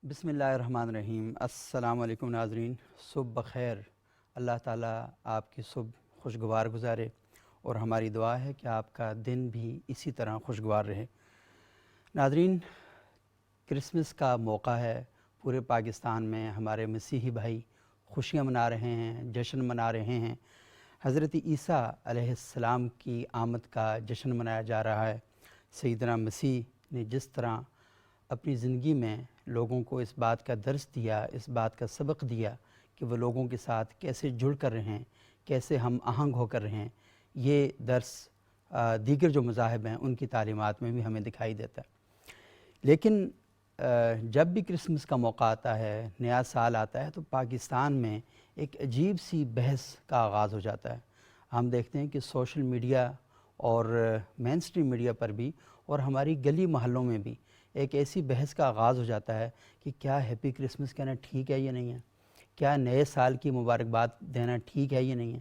بسم اللہ الرحمن الرحیم۔ السلام علیکم ناظرین، صبح بخیر۔ اللہ تعالیٰ آپ کی صبح خوشگوار گزارے اور ہماری دعا ہے کہ آپ کا دن بھی اسی طرح خوشگوار رہے۔ ناظرین، کرسمس کا موقع ہے، پورے پاکستان میں ہمارے مسیحی بھائی خوشیاں منا رہے ہیں، جشن منا رہے ہیں۔ حضرت عیسیٰ علیہ السلام کی آمد کا جشن منایا جا رہا ہے۔ سیدنا مسیح نے جس طرح اپنی زندگی میں لوگوں کو اس بات کا درس دیا، اس بات کا سبق دیا کہ وہ لوگوں کے ساتھ کیسے جڑ کر رہے ہیں، کیسے ہم آہنگ ہو کر رہے ہیں، یہ درس دیگر جو مذاہب ہیں ان کی تعلیمات میں بھی ہمیں دکھائی دیتا ہے۔ لیکن جب بھی کرسمس کا موقع آتا ہے، نیا سال آتا ہے، تو پاکستان میں ایک عجیب سی بحث کا آغاز ہو جاتا ہے۔ ہم دیکھتے ہیں کہ سوشل میڈیا اور مین اسٹریم میڈیا پر بھی اور ہماری گلی محلوں میں بھی ایک ایسی بحث کا آغاز ہو جاتا ہے کہ کیا ہیپی کرسمس کہنا ٹھیک ہے یا نہیں ہے، کیا نئے سال کی مبارکباد دینا ٹھیک ہے یا نہیں ہے۔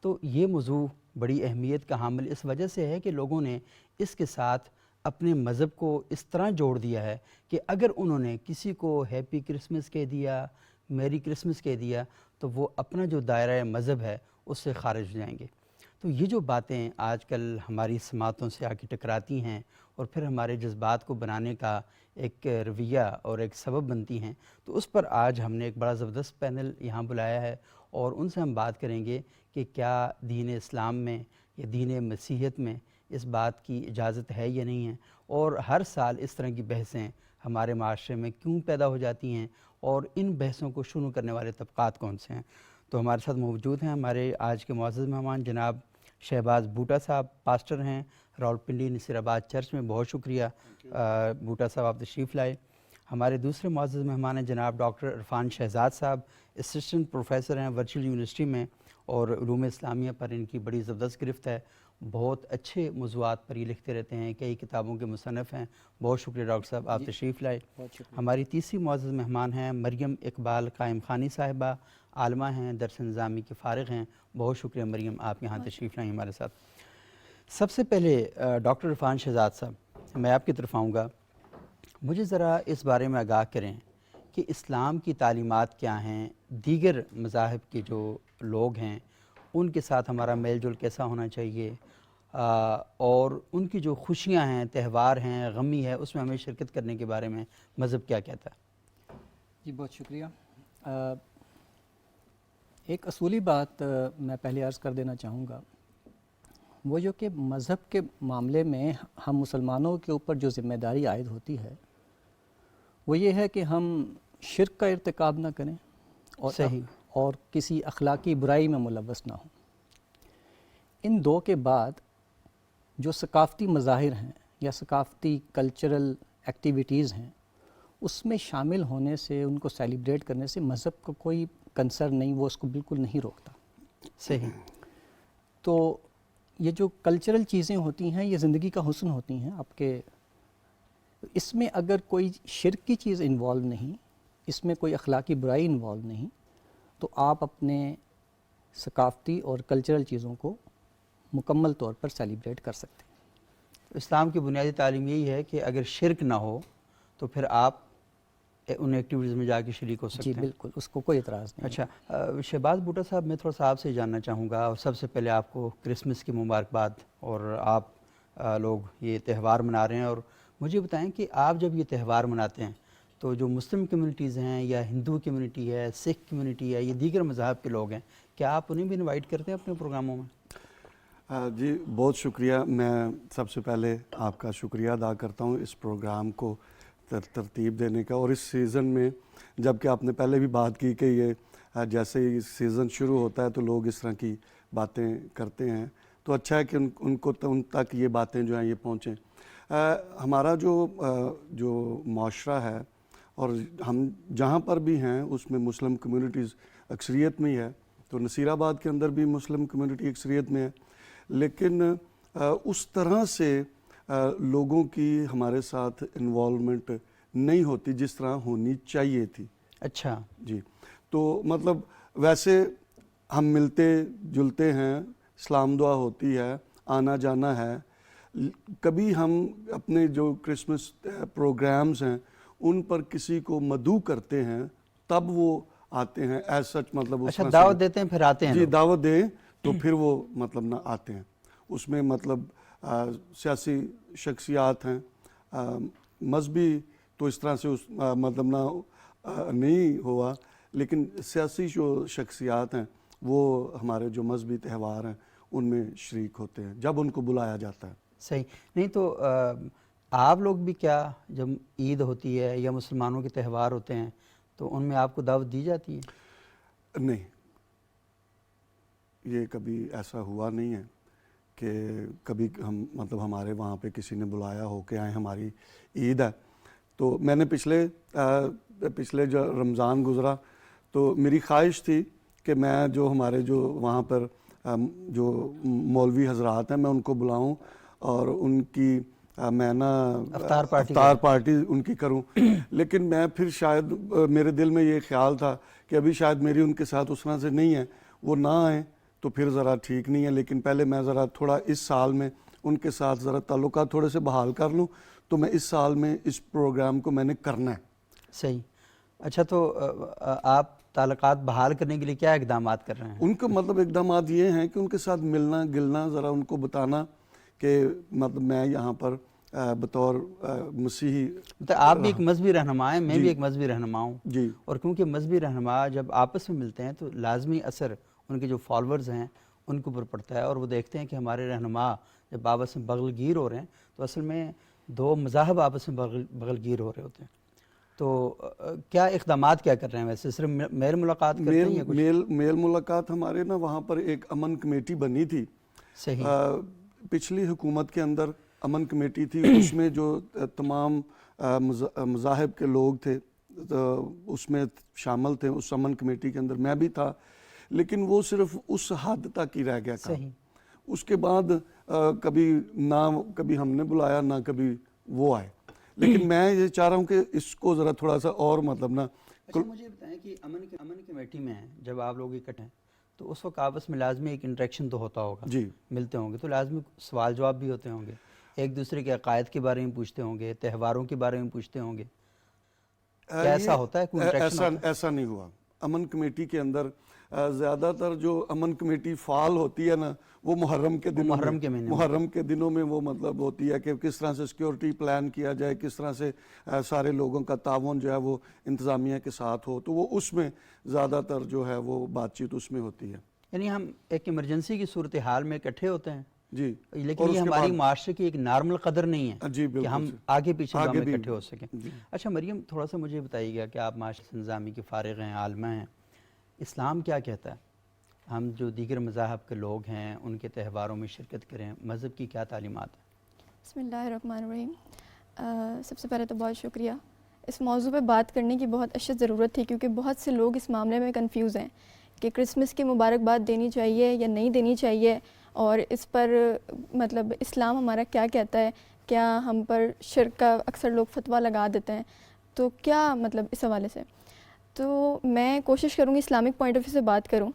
تو یہ موضوع بڑی اہمیت کا حامل اس وجہ سے ہے کہ لوگوں نے اس کے ساتھ اپنے مذہب کو اس طرح جوڑ دیا ہے کہ اگر انہوں نے کسی کو ہیپی کرسمس کہہ دیا، میری کرسمس کہہ دیا، تو وہ اپنا جو دائرہ مذہب ہے اس سے خارج ہو جائیں گے۔ تو یہ جو باتیں آج کل ہماری سماعتوں سے آ کے ٹکراتی ہیں اور پھر ہمارے جذبات کو بنانے کا ایک رویہ اور ایک سبب بنتی ہیں، تو اس پر آج ہم نے ایک بڑا زبردست پینل یہاں بلایا ہے اور ان سے ہم بات کریں گے کہ کیا دین اسلام میں یا دین مسیحیت میں اس بات کی اجازت ہے یا نہیں ہے، اور ہر سال اس طرح کی بحثیں ہمارے معاشرے میں کیوں پیدا ہو جاتی ہیں اور ان بحثوں کو شروع کرنے والے طبقات کون سے ہیں۔ تو ہمارے ساتھ موجود ہیں ہمارے آج کے معزز مہمان جناب شہباز بوٹا صاحب، پاسٹر ہیں راولپنڈی نصیر آباد چرچ میں۔ بہت شکریہ بوٹا صاحب، آپ تشریف لائے۔ ہمارے دوسرے معزز مہمان ہیں جناب ڈاکٹر عرفان شہزاد صاحب، اسسٹنٹ پروفیسر ہیں ورچوئل یونیورسٹی میں اور علوم اسلامیہ پر ان کی بڑی زبردست گرفت ہے، بہت اچھے موضوعات پر یہ لکھتے رہتے ہیں، کئی کتابوں کے مصنف ہیں۔ بہت شکریہ ڈاکٹر صاحب، آپ تشریف لائے۔ ہماری تیسری معزز مہمان ہیں مریم اقبال قائم خانی صاحبہ، عالمہ ہیں، درس نظامی کے فارغ ہیں۔ بہت شکریہ مریم، آپ یہاں تشریف لائیں ہمارے ساتھ۔ سب سے پہلے ڈاکٹر عرفان شہزاد صاحب، میں آپ کی طرف آؤں گا، مجھے ذرا اس بارے میں آگاہ کریں کہ اسلام کی تعلیمات کیا ہیں، دیگر مذاہب کے جو لوگ ہیں ان کے ساتھ ہمارا میل جول کیسا ہونا چاہیے، اور ان کی جو خوشیاں ہیں، تہوار ہیں، غمی ہے، اس میں ہمیں شرکت کرنے کے بارے میں مذہب کیا کہتا ہے؟ جی بہت شکریہ۔ ایک اصولی بات میں پہلے عرض کر دینا چاہوں گا، وہ جو کہ مذہب کے معاملے میں ہم مسلمانوں کے اوپر جو ذمہ داری عائد ہوتی ہے وہ یہ ہے کہ ہم شرک کا ارتکاب نہ کریں اور کسی اخلاقی برائی میں ملوث نہ ہوں۔ ان دو کے بعد جو ثقافتی مظاہر ہیں یا ثقافتی کلچرل ایکٹیویٹیز ہیں، اس میں شامل ہونے سے، ان کو سیلیبریٹ کرنے سے مذہب کو کوئی کنسرن نہیں، وہ اس کو بالکل نہیں روکتا۔ صحیح۔ تو یہ جو کلچرل چیزیں ہوتی ہیں یہ زندگی کا حسن ہوتی ہیں آپ کے، اس میں اگر کوئی شرک کی چیز انوالو نہیں، اس میں کوئی اخلاقی برائی انوالو نہیں، تو آپ اپنے ثقافتی اور کلچرل چیزوں کو مکمل طور پر سیلیبریٹ کر سکتے ہیں۔ اسلام کی بنیادی تعلیم یہی ہے کہ اگر شرک نہ ہو تو پھر آپ ان ایکٹیویٹیز میں جا کے شریک ہو سکتے ہیں۔ جی بالکل، اس کو کوئی اعتراض نہیں۔ اچھا، شہباز بوٹا صاحب، میں تھوڑا سا آپ سے جاننا چاہوں گا، اور سب سے پہلے آپ کو کرسمس کی مبارکباد، اور آپ لوگ یہ تہوار منا رہے ہیں، اور مجھے بتائیں کہ آپ جب یہ تہوار مناتے ہیں تو جو مسلم کمیونٹیز ہیں یا ہندو کمیونٹی ہے، سکھ کمیونٹی ہے، یہ دیگر مذاہب کے لوگ ہیں، کیا آپ انہیں بھی انوائٹ کرتے ہیں اپنے پروگراموں میں؟ جی بہت شکریہ۔ میں سب سے پہلے آپ کا شکریہ ادا کرتا ہوں اس پروگرام کو ترتیب دینے کا، اور اس سیزن میں جب کہ آپ نے پہلے بھی بات کی کہ یہ جیسے ہی سیزن شروع ہوتا ہے تو لوگ اس طرح کی باتیں کرتے ہیں، تو اچھا ہے کہ ان تک یہ باتیں جو ہیں یہ پہنچیں۔ ہمارا جو معاشرہ ہے، اور ہم جہاں پر بھی ہیں اس میں مسلم کمیونٹیز اکثریت میں ہی ہے، تو نصیر آباد کے اندر بھی مسلم کمیونٹی اکثریت میں ہے، لیکن اس طرح سے لوگوں کی ہمارے ساتھ انوالومنٹ نہیں ہوتی جس طرح ہونی چاہیے تھی۔ اچھا جی، تو مطلب ویسے ہم ملتے جلتے ہیں، اسلام دعا ہوتی ہے، آنا جانا ہے، کبھی ہم اپنے جو کرسمس پروگرامز ہیں ان پر کسی کو مدعو کرتے ہیں تب وہ آتے ہیں ایز سچ، مطلب اس اچھا طرح دعوت دیتے ہیں پھر آتے ہیں جی لوگ۔ دعوت دیں تو پھر وہ مطلب نہ آتے ہیں۔ اس میں مطلب سیاسی شخصیات ہیں، مذہبی تو اس طرح سے اس مطلب نہ نہیں ہوا، لیکن سیاسی جو شخصیات ہیں وہ ہمارے جو مذہبی تہوار ہیں ان میں شریک ہوتے ہیں جب ان کو بلایا جاتا ہے۔ صحیح، نہیں تو آپ لوگ بھی کیا جب عید ہوتی ہے یا مسلمانوں کے تہوار ہوتے ہیں تو ان میں آپ کو دعوت دی جاتی ہے؟ نہیں، یہ کبھی ایسا ہوا نہیں ہے کہ کبھی ہم مطلب ہمارے وہاں پہ کسی نے بلایا ہو کہ آئیں ہماری عید ہے۔ تو میں نے پچھلے جو رمضان گزرا تو میری خواہش تھی کہ میں جو ہمارے جو وہاں پر جو مولوی حضرات ہیں میں ان کو بلاؤں اور ان کی میں نا افطار پارٹی ان کی کروں، لیکن میں پھر شاید میرے دل میں یہ خیال تھا کہ ابھی شاید میری ان کے ساتھ اس طرح سے نہیں ہے، وہ نہ آئیں تو پھر ذرا ٹھیک نہیں ہے، لیکن پہلے میں ذرا تھوڑا اس سال میں ان کے ساتھ ذرا تعلقات تھوڑے سے بحال کر لوں، تو میں اس سال میں اس پروگرام کو میں نے کرنا ہے۔ صحیح، اچھا تو آپ تعلقات بحال کرنے کے لیے کیا اقدامات کر رہے ہیں؟ ان کے مطلب اقدامات یہ ہیں کہ ان کے ساتھ ملنا گلنا، ذرا ان کو بتانا کہ مطلب میں یہاں پر بطور مسیحی، مطلب آپ بھی ایک مذہبی رہنما ہیں، میں بھی ایک مذہبی رہنما ہوں، جی، اور کیونکہ مذہبی رہنما جب آپس میں ملتے ہیں تو لازمی اثر ان کے جو فالورز ہیں ان کے اوپر پڑتا ہے، اور وہ دیکھتے ہیں کہ ہمارے رہنما جب آپس میں بغل گیر ہو رہے ہیں تو اصل میں دو مذاہب آپس میں بغل گیر ہو رہے ہوتے ہیں۔ تو کیا اقدامات کیا کر رہے ہیں ویسے؟ صرف میل ملاقات کرتے ہیں یا کچھ؟ میل ملاقات ہمارے نا وہاں پر ایک امن کمیٹی بنی تھی، صحیح، پچھلی حکومت کے اندر امن کمیٹی تھی، اس میں جو تمام مذاہب کے لوگ تھے اس میں شامل تھے، اس امن کمیٹی کے اندر میں بھی تھا، لیکن وہ صرف اس حد تک ہی رہ گیا کام۔ صحیح، اس کے بعد کبھی ہم نے بلایا نہ کبھی وہ آئے، لیکن میں یہ چاہ رہا ہوں کہ اس کو ذرا تھوڑا سا اور مطلب نا۔ اچھا مجھے بتائیں کہ امن کمیٹی میں جب آپ لوگ اکٹھے ہیں تو اس وقت آپس میں لازمی ایک انٹریکشن تو ہوتا ہوگا، جی، ملتے ہوں گے تو لازمی سوال جواب بھی ہوتے ہوں گے، ایک دوسرے کے عقائد کے بارے میں پوچھتے ہوں گے، تہواروں کے بارے میں پوچھتے ہوں گے، کیا ایسا ہوتا ہے؟ کوئی انٹریکشن ہوتا ہے؟ ایسا نہیں ہوا۔ امن کمیٹی کے اندر زیادہ تر جو امن کمیٹی فعال ہوتی ہے نا وہ محرم کے دنوں میں وہ مطلب ہوتی ہے کہ کس طرح سے سیکیورٹی پلان کیا جائے، کس طرح سے سارے لوگوں کا تعاون جو ہے وہ انتظامیہ کے ساتھ ہو، تو وہ اس میں زیادہ تر جو ہے وہ بات چیت اس میں ہوتی ہے۔ یعنی ہم ایک ایمرجنسی کی صورتحال میں اکٹھے ہوتے ہیں جی، لیکن یہ ہماری معاشرے کی ایک نارمل قدر نہیں ہے جی کہ ہم آگے پیچھے دونوں اکٹھے ہو سکیں۔ جی۔ اچھا مریم، تھوڑا سا مجھے بتائیے گا کہ آپ معاشرے نظامی کے فارغ ہیں، عالمہ ہیں، اسلام کیا کہتا ہے ہم جو دیگر مذاہب کے لوگ ہیں ان کے تہواروں میں شرکت کریں؟ مذہب کی کیا تعلیمات ہیں؟ بسم اللہ الرحمن الرحیم۔ سب سے پہلے تو بہت شکریہ، اس موضوع پہ بات کرنے کی بہت اشد ضرورت تھی، کیونکہ بہت سے لوگ اس معاملے میں کنفیوز ہیں کہ کرسمس کی مبارکباد دینی چاہیے یا نہیں دینی چاہیے، اور اس پر مطلب اسلام ہمارا کیا کہتا ہے، کیا ہم پر شرک کا اکثر لوگ فتویٰ لگا دیتے ہیں، تو کیا مطلب اس حوالے سے تو میں کوشش کروں گی اسلامک پوائنٹ آف ویو سے بات کروں۔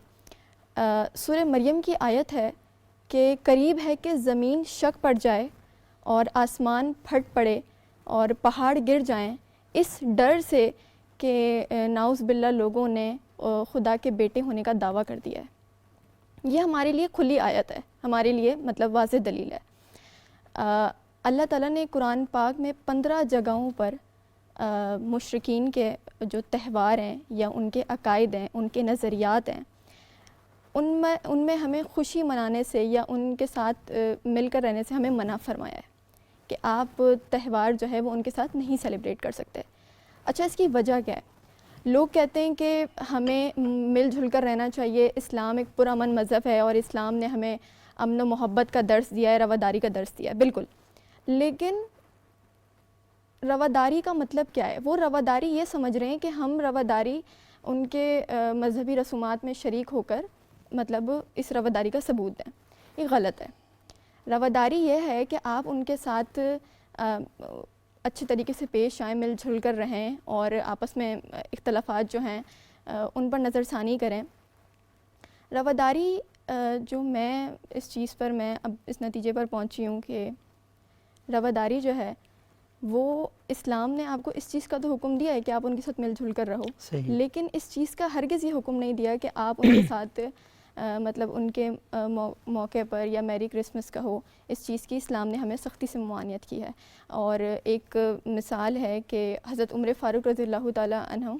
سورہ مریم کی آیت ہے کہ قریب ہے کہ زمین شک پڑ جائے اور آسمان پھٹ پڑے اور پہاڑ گر جائیں، اس ڈر سے کہ نعوذ باللہ لوگوں نے خدا کے بیٹے ہونے کا دعویٰ کر دیا ہے۔ یہ ہمارے لیے کھلی آیت ہے، ہمارے لیے مطلب واضح دلیل ہے۔ اللہ تعالیٰ نے قرآن پاک میں 15 جگہوں پر مشرکین کے جو تہوار ہیں یا ان کے عقائد ہیں، ان کے نظریات ہیں، ان میں ہمیں خوشی منانے سے یا ان کے ساتھ مل کر رہنے سے ہمیں منع فرمایا ہے کہ آپ تہوار جو ہے وہ ان کے ساتھ نہیں سیلیبریٹ کر سکتے۔ اچھا، اس کی وجہ کیا ہے؟ لوگ کہتے ہیں کہ ہمیں مل جل کر رہنا چاہیے، اسلام ایک پرامن مذہب ہے اور اسلام نے ہمیں امن و محبت کا درس دیا ہے، رواداری کا درس دیا ہے، بالکل، لیکن رواداری کا مطلب کیا ہے؟ وہ رواداری یہ سمجھ رہے ہیں کہ ہم رواداری ان کے مذہبی رسومات میں شریک ہو کر مطلب اس رواداری کا ثبوت دیں۔ یہ غلط ہے۔ رواداری یہ ہے کہ آپ ان کے ساتھ اچھے طریقے سے پیش آئیں، مل جل کر رہیں اور آپس میں اختلافات جو ہیں ان پر نظر ثانی کریں۔ رواداری جو میں اس چیز پر میں اب اس نتیجے پر پہنچی ہوں کہ رواداری جو ہے وہ اسلام نے آپ کو اس چیز کا تو حکم دیا ہے کہ آپ ان کے ساتھ مل جل کر رہو، صحیح، لیکن اس چیز کا ہرگز یہ حکم نہیں دیا کہ آپ ان کے ساتھ مطلب ان کے موقع پر یا میری کرسمس کا ہو، اس چیز کی اسلام نے ہمیں سختی سے ممانعت کی ہے۔ اور ایک مثال ہے کہ حضرت عمر فاروق رضی اللہ تعالیٰ عنہ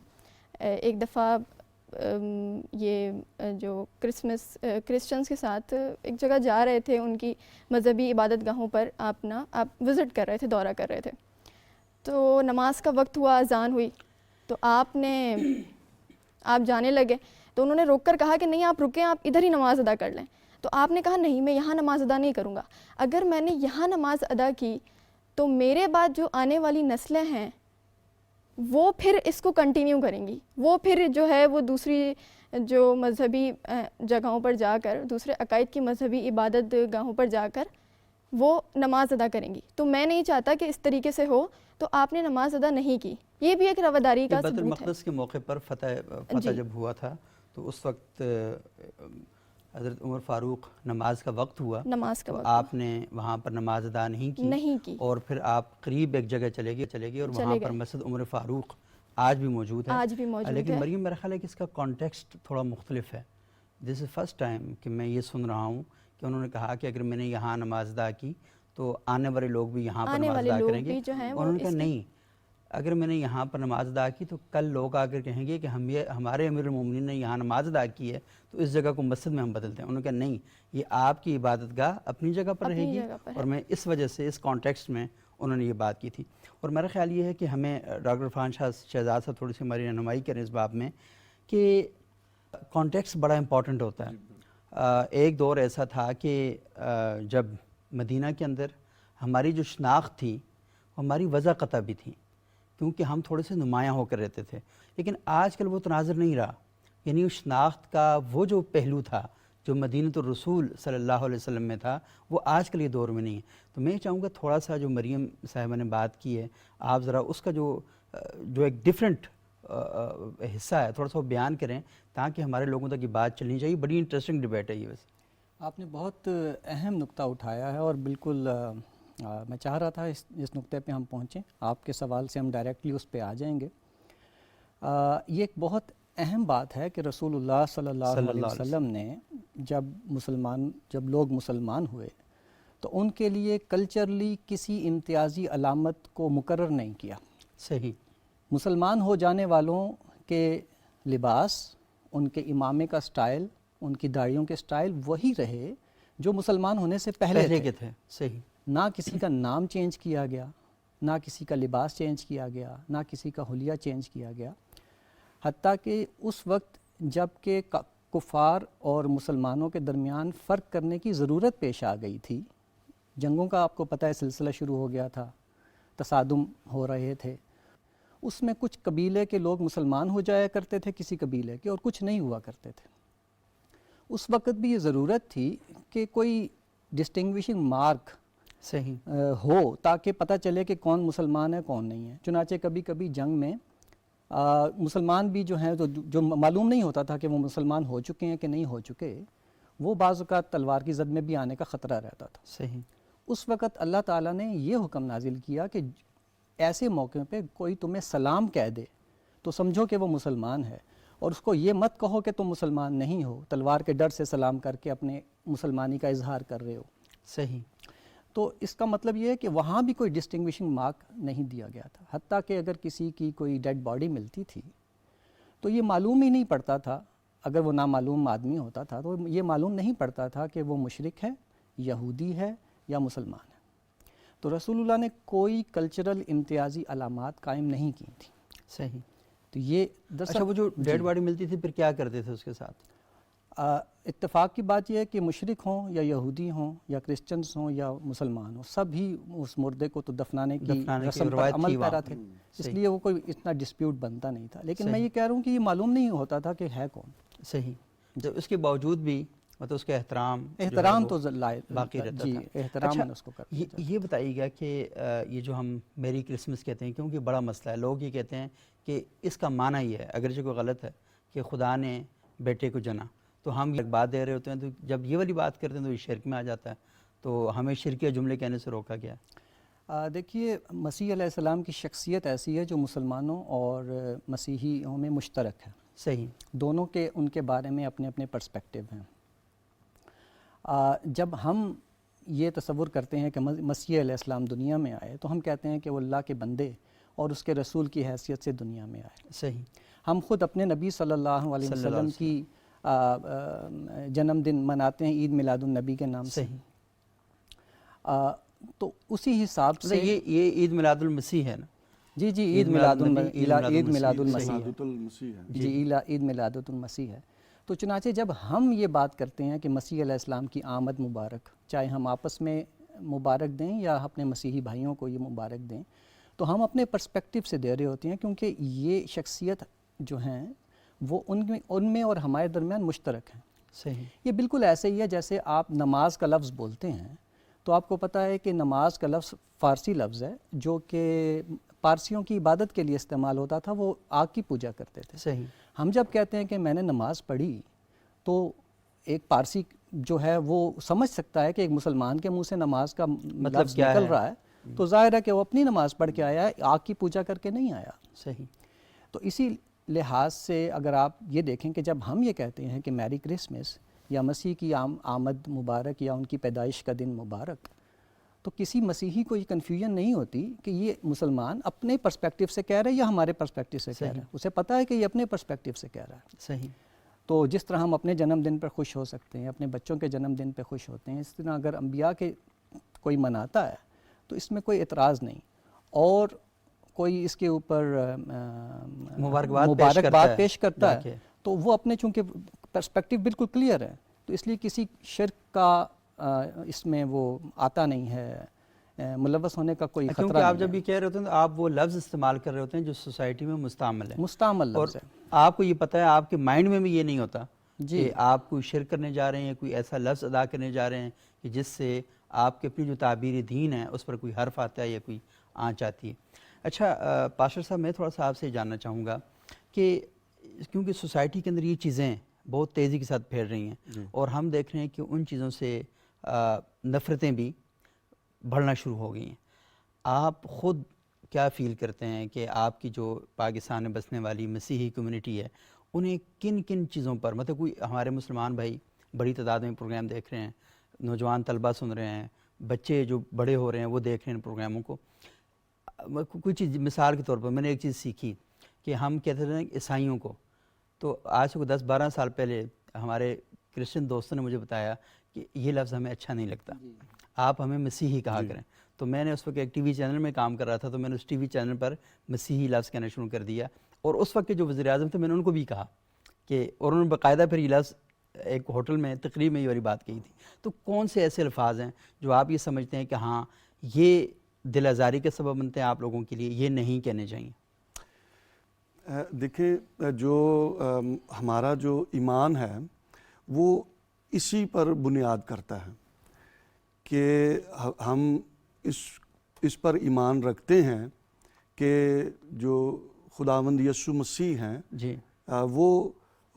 ایک دفعہ یہ جو کرسچنس کے ساتھ ایک جگہ جا رہے تھے، ان کی مذہبی عبادت گاہوں پر آپ وزٹ کر رہے تھے، دورہ کر رہے تھے، تو نماز کا وقت ہوا، اذان ہوئی، تو آپ جانے لگے، تو انہوں نے روک کر کہا کہ نہیں آپ رکیں، آپ ادھر ہی نماز ادا کر لیں۔ تو آپ نے کہا نہیں، میں یہاں نماز ادا نہیں کروں گا، اگر میں نے یہاں نماز ادا کی تو میرے بعد جو آنے والی نسلیں ہیں وہ پھر اس کو کنٹینیو کریں گی، وہ پھر جو ہے وہ دوسری جو مذہبی جگہوں پر جا کر، دوسرے عقائد کی مذہبی عبادت گاہوں پر جا کر وہ نماز ادا کریں گی، تو میں نہیں چاہتا کہ اس طریقے سے ہو، تو آپ نے نماز ادا نہیں کی۔ یہ بھی ایک رواداری کا بیت ثبوت ہے۔ المقدس کے موقع پر فتح جی۔ جب ہوا تھا تو اس وقت حضرت عمر فاروق نماز کا وقت ہوا، نماز کا تو وقت آپ نے وہاں پر نماز ادا نہیں کی اور پھر آپ قریب ایک جگہ چلے گئے اور وہاں پر مسجد عمر فاروق آج بھی موجود ہے۔ آج بھی موجود ہے، لیکن مریم میرا خیال ہے کہ اس کا کانٹیکسٹ تھوڑا مختلف ہے۔ دس از فرسٹ ٹائم کہ میں یہ سن رہا ہوں کہ انہوں نے کہا کہ اگر میں نے یہاں نماز ادا کی تو آنے والے لوگ بھی یہاں پر نماز ادا کریں گے۔ انہوں نے کہا نہیں، اگر میں نے یہاں پر نماز ادا کی تو کل لوگ آ کر کہیں گے کہ ہمارے امیر المومنین نے یہاں نماز ادا کی ہے تو اس جگہ کو مسجد میں ہم بدلتے ہیں۔ انہوں نے کہا نہیں، یہ آپ کی عبادت گاہ اپنی جگہ پر رہے گی، اور میں اس وجہ سے اس کانٹیکسٹ میں انہوں نے یہ بات کی تھی۔ اور میرا خیال یہ ہے کہ ہمیں ڈاکٹر عرفان شہزاد صاحب تھوڑی سی ہماری رہنمائی کریں اس باب میں کہ کانٹیکسٹ بڑا امپورٹنٹ ہوتا ہے۔ ایک دور ایسا تھا کہ جب مدینہ کے اندر ہماری جو شناخت تھی ہماری وضع قطع بھی تھی، کیونکہ ہم تھوڑے سے نمایاں ہو کر رہتے تھے، لیکن آج کل وہ تناظر نہیں رہا، یعنی اس شناخت کا وہ جو پہلو تھا جو مدینۃ الرسول صلی اللہ علیہ وسلم میں تھا وہ آج کل یہ دور میں نہیں ہے۔ تو میں چاہوں گا تھوڑا سا جو مریم صاحبہ نے بات کی ہے، آپ ذرا اس کا جو ایک ڈیفرنٹ حصہ ہے تھوڑا سا وہ بیان کریں تاکہ ہمارے لوگوں تک یہ بات چلنی چاہیے۔ بڑی انٹرسٹنگ ڈیبیٹ ہے یہ۔ ویسے آپ نے بہت اہم نقطہ اٹھایا ہے اور بالکل میں چاہ رہا تھا اس نقطے پہ ہم پہنچیں، آپ کے سوال سے ہم ڈائریکٹلی اس پہ آ جائیں گے۔ یہ ایک بہت اہم بات ہے کہ رسول اللہ صلی اللہ علیہ وسلم نے جب لوگ مسلمان ہوئے تو ان کے لیے کلچرلی کسی امتیازی علامت کو مقرر نہیں کیا۔ صحیح۔ مسلمان ہو جانے والوں کے لباس، ان کے امامے کا سٹائل، ان کی داڑھیوں کے سٹائل وہی رہے جو مسلمان ہونے سے پہلے کے تھے۔ صحیح۔ نہ کسی کا نام چینج کیا گیا، نہ کسی کا لباس چینج کیا گیا، نہ کسی کا حلیہ چینج کیا گیا، حتیٰ کہ اس وقت جب کہ کفار اور مسلمانوں کے درمیان فرق کرنے کی ضرورت پیش آ گئی تھی، جنگوں کا آپ کو پتہ ہے سلسلہ شروع ہو گیا تھا، تصادم ہو رہے تھے، اس میں کچھ قبیلے کے لوگ مسلمان ہو جایا کرتے تھے کسی قبیلے کے، اور کچھ نہیں ہوا کرتے تھے۔ اس وقت بھی یہ ضرورت تھی کہ کوئی ڈسٹنگوشنگ مارک صحیح ہو تاکہ پتہ چلے کہ کون مسلمان ہے کون نہیں ہے۔ چنانچہ کبھی کبھی جنگ میں مسلمان بھی جو ہیں جو معلوم نہیں ہوتا تھا کہ وہ مسلمان ہو چکے ہیں کہ نہیں ہو چکے، وہ بعض اوقات تلوار کی زد میں بھی آنے کا خطرہ رہتا تھا۔ صحیح۔ اس وقت اللہ تعالیٰ نے یہ حکم نازل کیا کہ ایسے موقع پہ کوئی تمہیں سلام کہہ دے تو سمجھو کہ وہ مسلمان ہے، اور اس کو یہ مت کہو کہ تم مسلمان نہیں ہو، تلوار کے ڈر سے سلام کر کے اپنے مسلمانی کا اظہار کر رہے ہو۔ صحیح۔ تو اس کا مطلب یہ ہے کہ وہاں بھی کوئی ڈسٹنگوشنگ مارک نہیں دیا گیا تھا، حتیٰ کہ اگر کسی کی کوئی ڈیڈ باڈی ملتی تھی تو یہ معلوم ہی نہیں پڑتا تھا، اگر وہ نامعلوم آدمی ہوتا تھا تو یہ معلوم نہیں پڑتا تھا کہ وہ مشرک ہے، یہودی ہے یا مسلمان ہے۔ تو رسول اللہ نے کوئی کلچرل امتیازی علامات قائم نہیں کی تھیں۔ صحیح۔ تو یہ اچھا، وہ جو ڈیڈ باڈی ملتی تھی پھر کیا کرتے تھے اس کے ساتھ؟ اتفاق کی بات یہ ہے کہ مشرک ہوں یا یہودی ہوں یا کرسچنز ہوں یا مسلمان ہوں، سب ہی اس مردے کو تو دفنانے کی رسم پر عمل پیرا تھے، اس لیے وہ کوئی اتنا ڈسپیوٹ بنتا نہیں تھا۔ لیکن میں یہ کہہ رہا ہوں کہ یہ معلوم نہیں ہوتا تھا کہ ہے کون۔ صحیح۔ جب اس کے باوجود بھی مطلب اس کا احترام تو باقی رہتا جی، تھا۔ احترام اس کو کرتے اچھا، یہ بتائیے گا کہ یہ جو ہم میری کرسمس کہتے ہیں، کیونکہ بڑا مسئلہ ہے، لوگ یہ کہتے ہیں کہ اس کا معنی یہ ہے، اگرچہ کوئی غلط ہے، کہ خدا نے بیٹے کو جنا، تو ہم ایک بات دے رہے ہوتے ہیں، تو جب یہ والی بات کرتے ہیں تو یہ شرک میں آ جاتا ہے، تو ہمیں شرکیہ جملے کہنے سے روکا گیا۔ دیکھیے مسیح علیہ السلام کی شخصیت ایسی ہے جو مسلمانوں اور مسیحیوں میں مشترک ہے. صحیح. دونوں کے ان کے بارے میں اپنے اپنے پرسپیکٹیو ہیں. جب ہم یہ تصور کرتے ہیں کہ مسیح علیہ السلام دنیا میں آئے تو ہم کہتے ہیں کہ وہ اللہ کے بندے اور اس کے رسول کی حیثیت سے دنیا میں آئے. صحیح. ہم خود اپنے نبی صلی اللہ علیہ وسلم کی جنم دن مناتے ہیں عید میلاد النبی کے نام سے. صحیح. تو اسی حساب سے یہ عید میلاد المسیح ہے نا. جی عید میلاد المسیح ہے. جی عید میلاد المسیح ہے. تو چنانچہ جب ہم یہ بات کرتے ہیں کہ مسیح علیہ السلام کی آمد مبارک، چاہے ہم آپس میں مبارک دیں یا اپنے مسیحی بھائیوں کو یہ مبارک دیں، تو ہم اپنے پرسپیکٹیو سے دے رہے ہوتے ہیں، کیونکہ یہ شخصیت جو ہیں وہ ان میں اور ہمارے درمیان مشترک ہیں. صحیح. یہ بالکل ایسے ہی ہے جیسے آپ نماز کا لفظ بولتے ہیں تو آپ کو پتہ ہے کہ نماز کا لفظ فارسی لفظ ہے جو کہ پارسیوں کی عبادت کے لیے استعمال ہوتا تھا، وہ آگ کی پوجا کرتے تھے. صحیح. ہم جب کہتے ہیں کہ میں نے نماز پڑھی تو ایک پارسی جو ہے وہ سمجھ سکتا ہے کہ ایک مسلمان کے منہ سے نماز کا مطلب لفظ نکل رہا ہے تو ظاہر ہے کہ وہ اپنی نماز پڑھ کے آیا ہے، آگ کی پوجا کر کے نہیں آیا. صحیح. تو اسی لحاظ سے اگر آپ یہ دیکھیں کہ جب ہم یہ کہتے ہیں کہ میری کرسمس یا مسیح کی آمد مبارک یا ان کی پیدائش کا دن مبارک، تو کسی مسیحی کو یہ کنفیوژن نہیں ہوتی کہ یہ مسلمان اپنے پرسپیکٹیو سے کہہ رہا ہے یا ہمارے پرسپیکٹیو سے کہہ رہا ہے. اسے پتہ ہے کہ یہ اپنے پرسپیکٹیو سے کہہ رہا ہے. صحیح. تو جس طرح ہم اپنے جنم دن پر خوش ہو سکتے ہیں، اپنے بچوں کے جنم دن پہ خوش ہوتے ہیں، اس طرح اگر انبیاء کے کوئی مناتا ہے تو اس میں کوئی اعتراض نہیں، اور کوئی اس کے اوپر مبارکباد پیش کرتا ہے تو وہ اپنے چونکہ پرسپیکٹیو بالکل کلیئر ہے، تو اس لیے کسی شرک کا اس میں وہ آتا نہیں ہے، ملوث ہونے کا کوئی خطرہ نہیں ہے. کیونکہ آپ جب یہ کہہ رہے ہوتے ہیں تو آپ وہ لفظ استعمال کر رہے ہوتے ہیں جو سوسائٹی میں مستعمل لفظ ہے. آپ کو یہ پتہ ہے، آپ کے مائنڈ میں بھی یہ نہیں ہوتا کہ آپ کوئی شرک کرنے جا رہے ہیں، کوئی ایسا لفظ ادا کرنے جا رہے ہیں کہ جس سے آپ کے اپنی جو تعبیر دین ہے اس پر کوئی حرف آتا ہے یا کوئی آنچ آتی ہے. اچھا پاسٹر صاحب، میں تھوڑا سا آپ سے جاننا چاہوں گا کہ کیونکہ سوسائٹی کے اندر یہ چیزیں بہت تیزی کے ساتھ پھیل رہی ہیں اور ہم دیکھ رہے ہیں کہ ان چیزوں سے نفرتیں بھی بڑھنا شروع ہو گئی ہیں. آپ خود کیا فیل کرتے ہیں کہ آپ کی جو پاکستان میں بسنے والی مسیحی کمیونٹی ہے انہیں کن کن چیزوں پر، مطلب کوئی ہمارے مسلمان بھائی بڑی تعداد میں پروگرام دیکھ رہے ہیں، نوجوان طلبہ سن رہے ہیں، بچے جو بڑے ہو رہے ہیں وہ دیکھ رہے ہیں پروگراموں کو. کوئی چیز مثال کے طور پر میں نے ایک چیز سیکھی کہ ہم کہتے تھے عیسائیوں کو، تو آج سے 10-12 سال پہلے ہمارے کرسچن دوستوں نے مجھے بتایا کہ یہ لفظ ہمیں اچھا نہیں لگتا، آپ ہمیں مسیحی کہا کریں. تو میں نے اس وقت ایک ٹی وی چینل میں کام کر رہا تھا، تو میں نے اس ٹی وی چینل پر مسیحی لفظ کہنا شروع کر دیا، اور اس وقت کے جو وزیر اعظم تھے میں نے ان کو بھی کہا کہ، اور انہوں نے باقاعدہ پھر یہ لفظ ایک ہوٹل میں تقریب میں یہ والی بات کہی تھی. تو کون سے ایسے الفاظ ہیں جو آپ یہ سمجھتے ہیں کہ ہاں یہ دل آزاری کے سبب بنتے ہیں آپ لوگوں کے لیے، یہ نہیں کہنے چاہیے؟ دیکھیں، جو ہمارا جو ایمان ہے وہ اسی پر بنیاد کرتا ہے کہ ہم اس پر ایمان رکھتے ہیں کہ جو خداوند یسوع مسیح ہیں جی وہ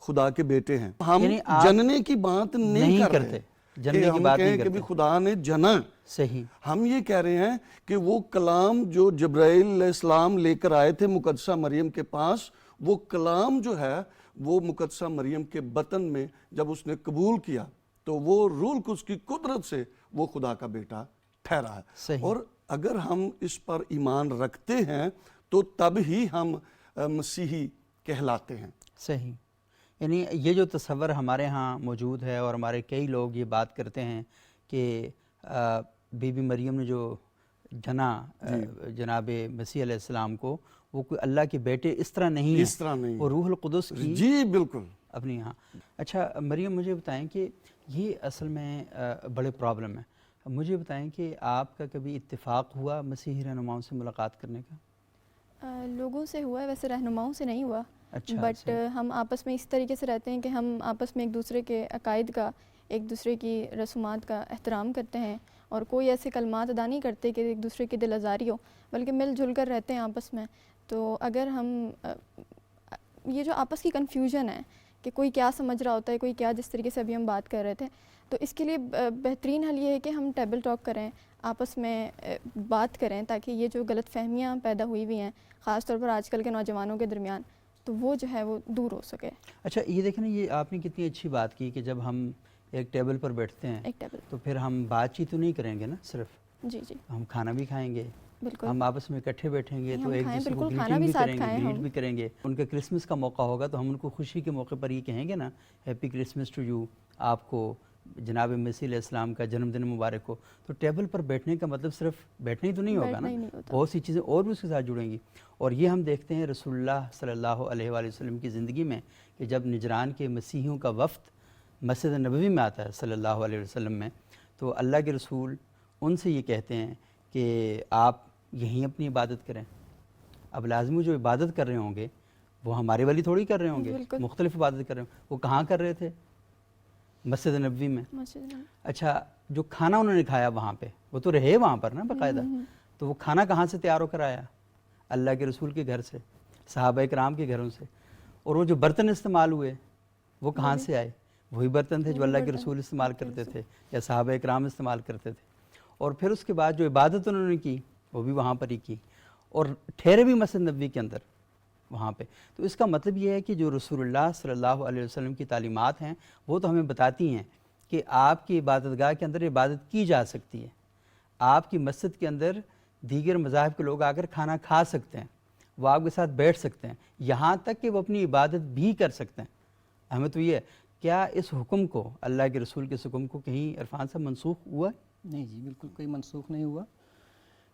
خدا کے بیٹے ہیں. ہم یعنی جننے کی بات نہیں کرتے کہ ہم کہیں کہ بھی خدا نے جنا. صحیح. ہم یہ کہہ رہے ہیں کہ وہ کلام جو جبرائیل علیہ السلام لے کر آئے تھے مقدسہ مریم کے پاس، وہ کلام جو ہے وہ مقدسہ مریم کے بطن میں جب اس نے قبول کیا تو وہ روح القدس کی قدرت سے وہ خدا کا بیٹا ٹھہرا ہے. صحیح. اور اگر ہم اس پر ایمان رکھتے ہیں تو تب ہی ہم مسیحی کہلاتے ہیں. صحیح. یعنی یہ جو تصور ہمارے ہاں موجود ہے اور ہمارے کئی لوگ یہ بات کرتے ہیں کہ بی بی مریم نے جو جنا جناب مسیح علیہ السلام کو، وہ کوئی اللہ کے بیٹے اس طرح نہیں ہے، اس طرح نہیں، وہ روح القدس کی جی بالکل اپنی. ہاں. اچھا مریم، مجھے بتائیں کہ یہ اصل میں بڑے پرابلم ہے. مجھے بتائیں کہ آپ کا کبھی اتفاق ہوا مسیحی رہنماؤں سے ملاقات کرنے کا؟ لوگوں سے ہوا ہے، ویسے رہنماؤں سے نہیں ہوا. اچھا. بٹ ہم آپس میں اس طریقے سے رہتے ہیں کہ ہم آپس میں ایک دوسرے کے عقائد کا، ایک دوسرے کی رسومات کا احترام کرتے ہیں، اور کوئی ایسے کلمات ادا نہیں کرتے کہ ایک دوسرے کی دل آزاری ہو، بلکہ مل جل کر رہتے ہیں آپس میں. تو اگر ہم یہ جو آپس کی کنفیوژن ہے کہ کوئی کیا سمجھ رہا ہوتا ہے، کوئی کیا، جس طریقے سے ابھی ہم بات کر رہے تھے، تو اس کے لیے بہترین حل یہ ہے کہ ہم ٹیبل ٹاک کریں، آپس میں بات کریں، تاکہ یہ جو غلط فہمیاں پیدا ہوئی ہوئی ہیں خاص طور پر آج کل کے نوجوانوں کے درمیان، تو وہ جو ہے وہ دور ہو سکے۔ اچھا یہ دیکھیں نا، یہ آپ نے کتنی اچھی بات کی کہ جب ہم ایک ٹیبل پر بیٹھتے ہیں ایک ٹیبل، تو پھر ہم بات چیت تو نہیں کریں گے نا، صرف جی جی ہم کھانا بھی کھائیں گے، بالکل، ہم آپس میں اکٹھے بیٹھیں گے تو ہم ایک کھائیں، دوسرے کو بالکل، کھانا گریٹنگ بھی بھی ساتھ کریں گے، کھائیں گریٹ ہم۔ بھی کریں گے۔ ان کا کرسمس کا موقع ہوگا تو ہم ان کو خوشی کے موقع پر یہ کہیں گے نا، ہیپی کرسمس ٹو یو، آپ کو جناب مسیح علیہ السلام کا جنم دن مبارک ہو۔ تو ٹیبل پر بیٹھنے کا مطلب صرف بیٹھنا ہی تو نہیں ہوگا بیٹھنا نا، ہی نہیں ہوتا۔ بہت سی چیزیں اور بھی اس کے ساتھ جڑیں گی۔ اور یہ ہم دیکھتے ہیں رسول اللہ صلی اللہ علیہ وآلہ وسلم کی زندگی میں کہ جب نجران کے مسیحیوں کا وفد مسجد نبوی میں آتا ہے صلی اللہ علیہ وسلم میں، تو اللہ کے رسول ان سے یہ کہتے ہیں کہ آپ یہیں اپنی عبادت کریں۔ اب لازمی جو عبادت کر رہے ہوں گے وہ ہمارے والی تھوڑی کر رہے ہوں گے، بالکل۔ مختلف عبادت کر رہے ہوں گے۔ وہ کہاں کر رہے تھے؟ مسجد نبوی میں۔ مسجد میں۔ اچھا جو کھانا انہوں نے کھایا وہاں پہ، وہ تو رہے وہاں پر نا باقاعدہ، تو وہ کھانا کہاں سے تیار ہو کر آیا؟ اللہ کے رسول کے گھر سے، صحابہ کرام کے گھروں سے۔ اور وہ جو برتن استعمال ہوئے وہ کہاں سے آئے؟ وہی برتن تھے جو اللہ کے رسول استعمال کرتے تھے یا صحابہ کرام استعمال کرتے تھے۔ اور پھر اس کے بعد جو عبادت انہوں نے کی وہ بھی وہاں پر ہی کی، اور ٹھہرے بھی مسجد نبوی کے اندر وہاں پہ۔ تو اس کا مطلب یہ ہے کہ جو رسول اللہ صلی اللہ علیہ وسلم کی تعلیمات ہیں وہ تو ہمیں بتاتی ہیں کہ آپ کی عبادت گاہ کے اندر عبادت کی جا سکتی ہے، آپ کی مسجد کے اندر دیگر مذاہب کے لوگ آ کر کھانا کھا سکتے ہیں، وہ آپ کے ساتھ بیٹھ سکتے ہیں، یہاں تک کہ وہ اپنی عبادت بھی کر سکتے ہیں۔ ہمیں تو یہ ہے، کیا اس حکم کو، اللہ کے رسول کے اس حکم کو کہیں عرفان صاحب منسوخ ہوا ہے؟ نہیں جی، بالکل کوئی منسوخ نہیں ہوا۔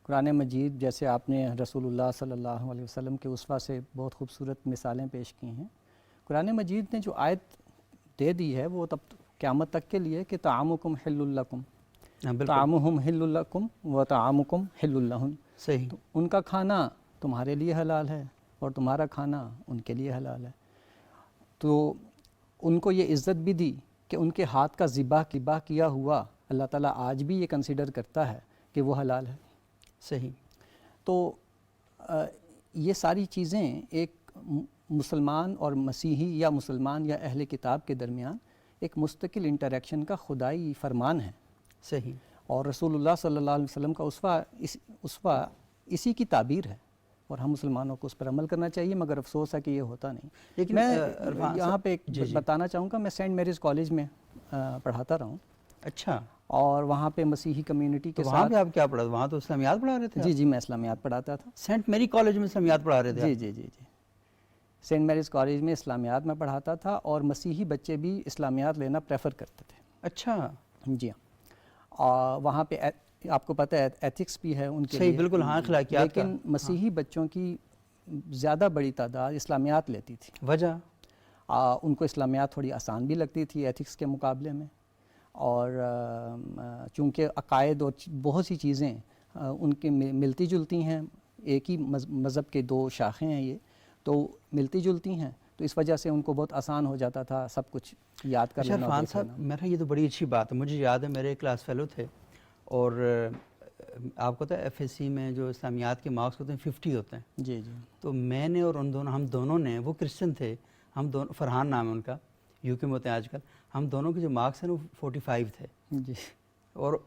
قرآن مجید جیسے آپ نے رسول اللہ صلی اللہ علیہ وسلم کے اسوہ سے بہت خوبصورت مثالیں پیش کی ہیں، قرآن مجید نے جو آیت دے دی ہے وہ تب قیامت تک کے لیے کہ طعامکم حل لکم، طعامہم حل لکم و طعامکم حل لہم، صحیح، تو ان کا کھانا تمہارے لیے حلال ہے اور تمہارا کھانا ان کے لیے حلال ہے۔ تو ان کو یہ عزت بھی دی کہ ان کے ہاتھ کا ذبح کیا ہوا اللہ تعالیٰ آج بھی یہ کنسیڈر کرتا ہے کہ وہ حلال ہے۔ صحیح۔ تو یہ ساری چیزیں ایک مسلمان اور مسیحی یا مسلمان یا اہل کتاب کے درمیان ایک مستقل انٹریکشن کا خدائی فرمان ہے۔ صحیح۔ اور رسول اللہ صلی اللہ علیہ وسلم کا اسوہ اسی کی تعبیر ہے، اور ہم مسلمانوں کو اس پر عمل کرنا چاہیے، مگر افسوس ہے کہ یہ ہوتا نہیں۔ لیکن میں یہاں پہ ایک جی بتانا چاہوں گا، میں سینٹ میریز کالج میں پڑھاتا رہا ہوں، اچھا، اور وہاں پہ مسیحی کمیونٹی کے تو وہاں ساتھ، پہ آپ کیا پڑھا؟ وہاں تو اسلامیات پڑھا رہے تھے؟ جی جی میں اسلامیات پڑھاتا تھا۔ سینٹ میری کالج میں اسلامیات پڑھا رہے تھے؟ جی جی جی جی سینٹ میریز کالج میں اسلامیات میں پڑھاتا تھا، اور مسیحی بچے بھی اسلامیات لینا پریفر کرتے تھے۔ اچھا، جی ہاں، اور وہاں پہ آپ کو پتہ ہے ایتھکس بھی ہے ان کے صحیح، لیے، بالکل، ہاں، اخلاقیات کا۔ لیکن مسیحی بچوں کی زیادہ بڑی تعداد اسلامیات لیتی تھی۔ وجہ؟ ان کو اسلامیات تھوڑی آسان بھی لگتی تھی ایتھکس کے مقابلے میں، اور چونکہ عقائد اور بہت سی چیزیں ان کے ملتی جلتی ہیں، ایک ہی مذہب کے دو شاخیں ہیں یہ، تو ملتی جلتی ہیں، تو اس وجہ سے ان کو بہت آسان ہو جاتا تھا سب کچھ یاد کر اچھا لینا۔ عرفان صاحب، میرا یہ تو بڑی اچھی بات ہے، مجھے یاد ہے میرے کلاس فیلو تھے، اور آپ کو پتہ ہے ایف ایس سی میں جو اسلامیات کے مارکس ہوتے ہیں 50 ہوتے ہیں۔ جی جی تو میں نے اور ہم دونوں نے، وہ کرسچن تھے، ہم دونوں، فرحان نام ہے ان کا، یو کے میں ہوتے ہیں آج کل، ہم دونوں کے جو مارکس ہیں وہ 45 تھے۔ جی اور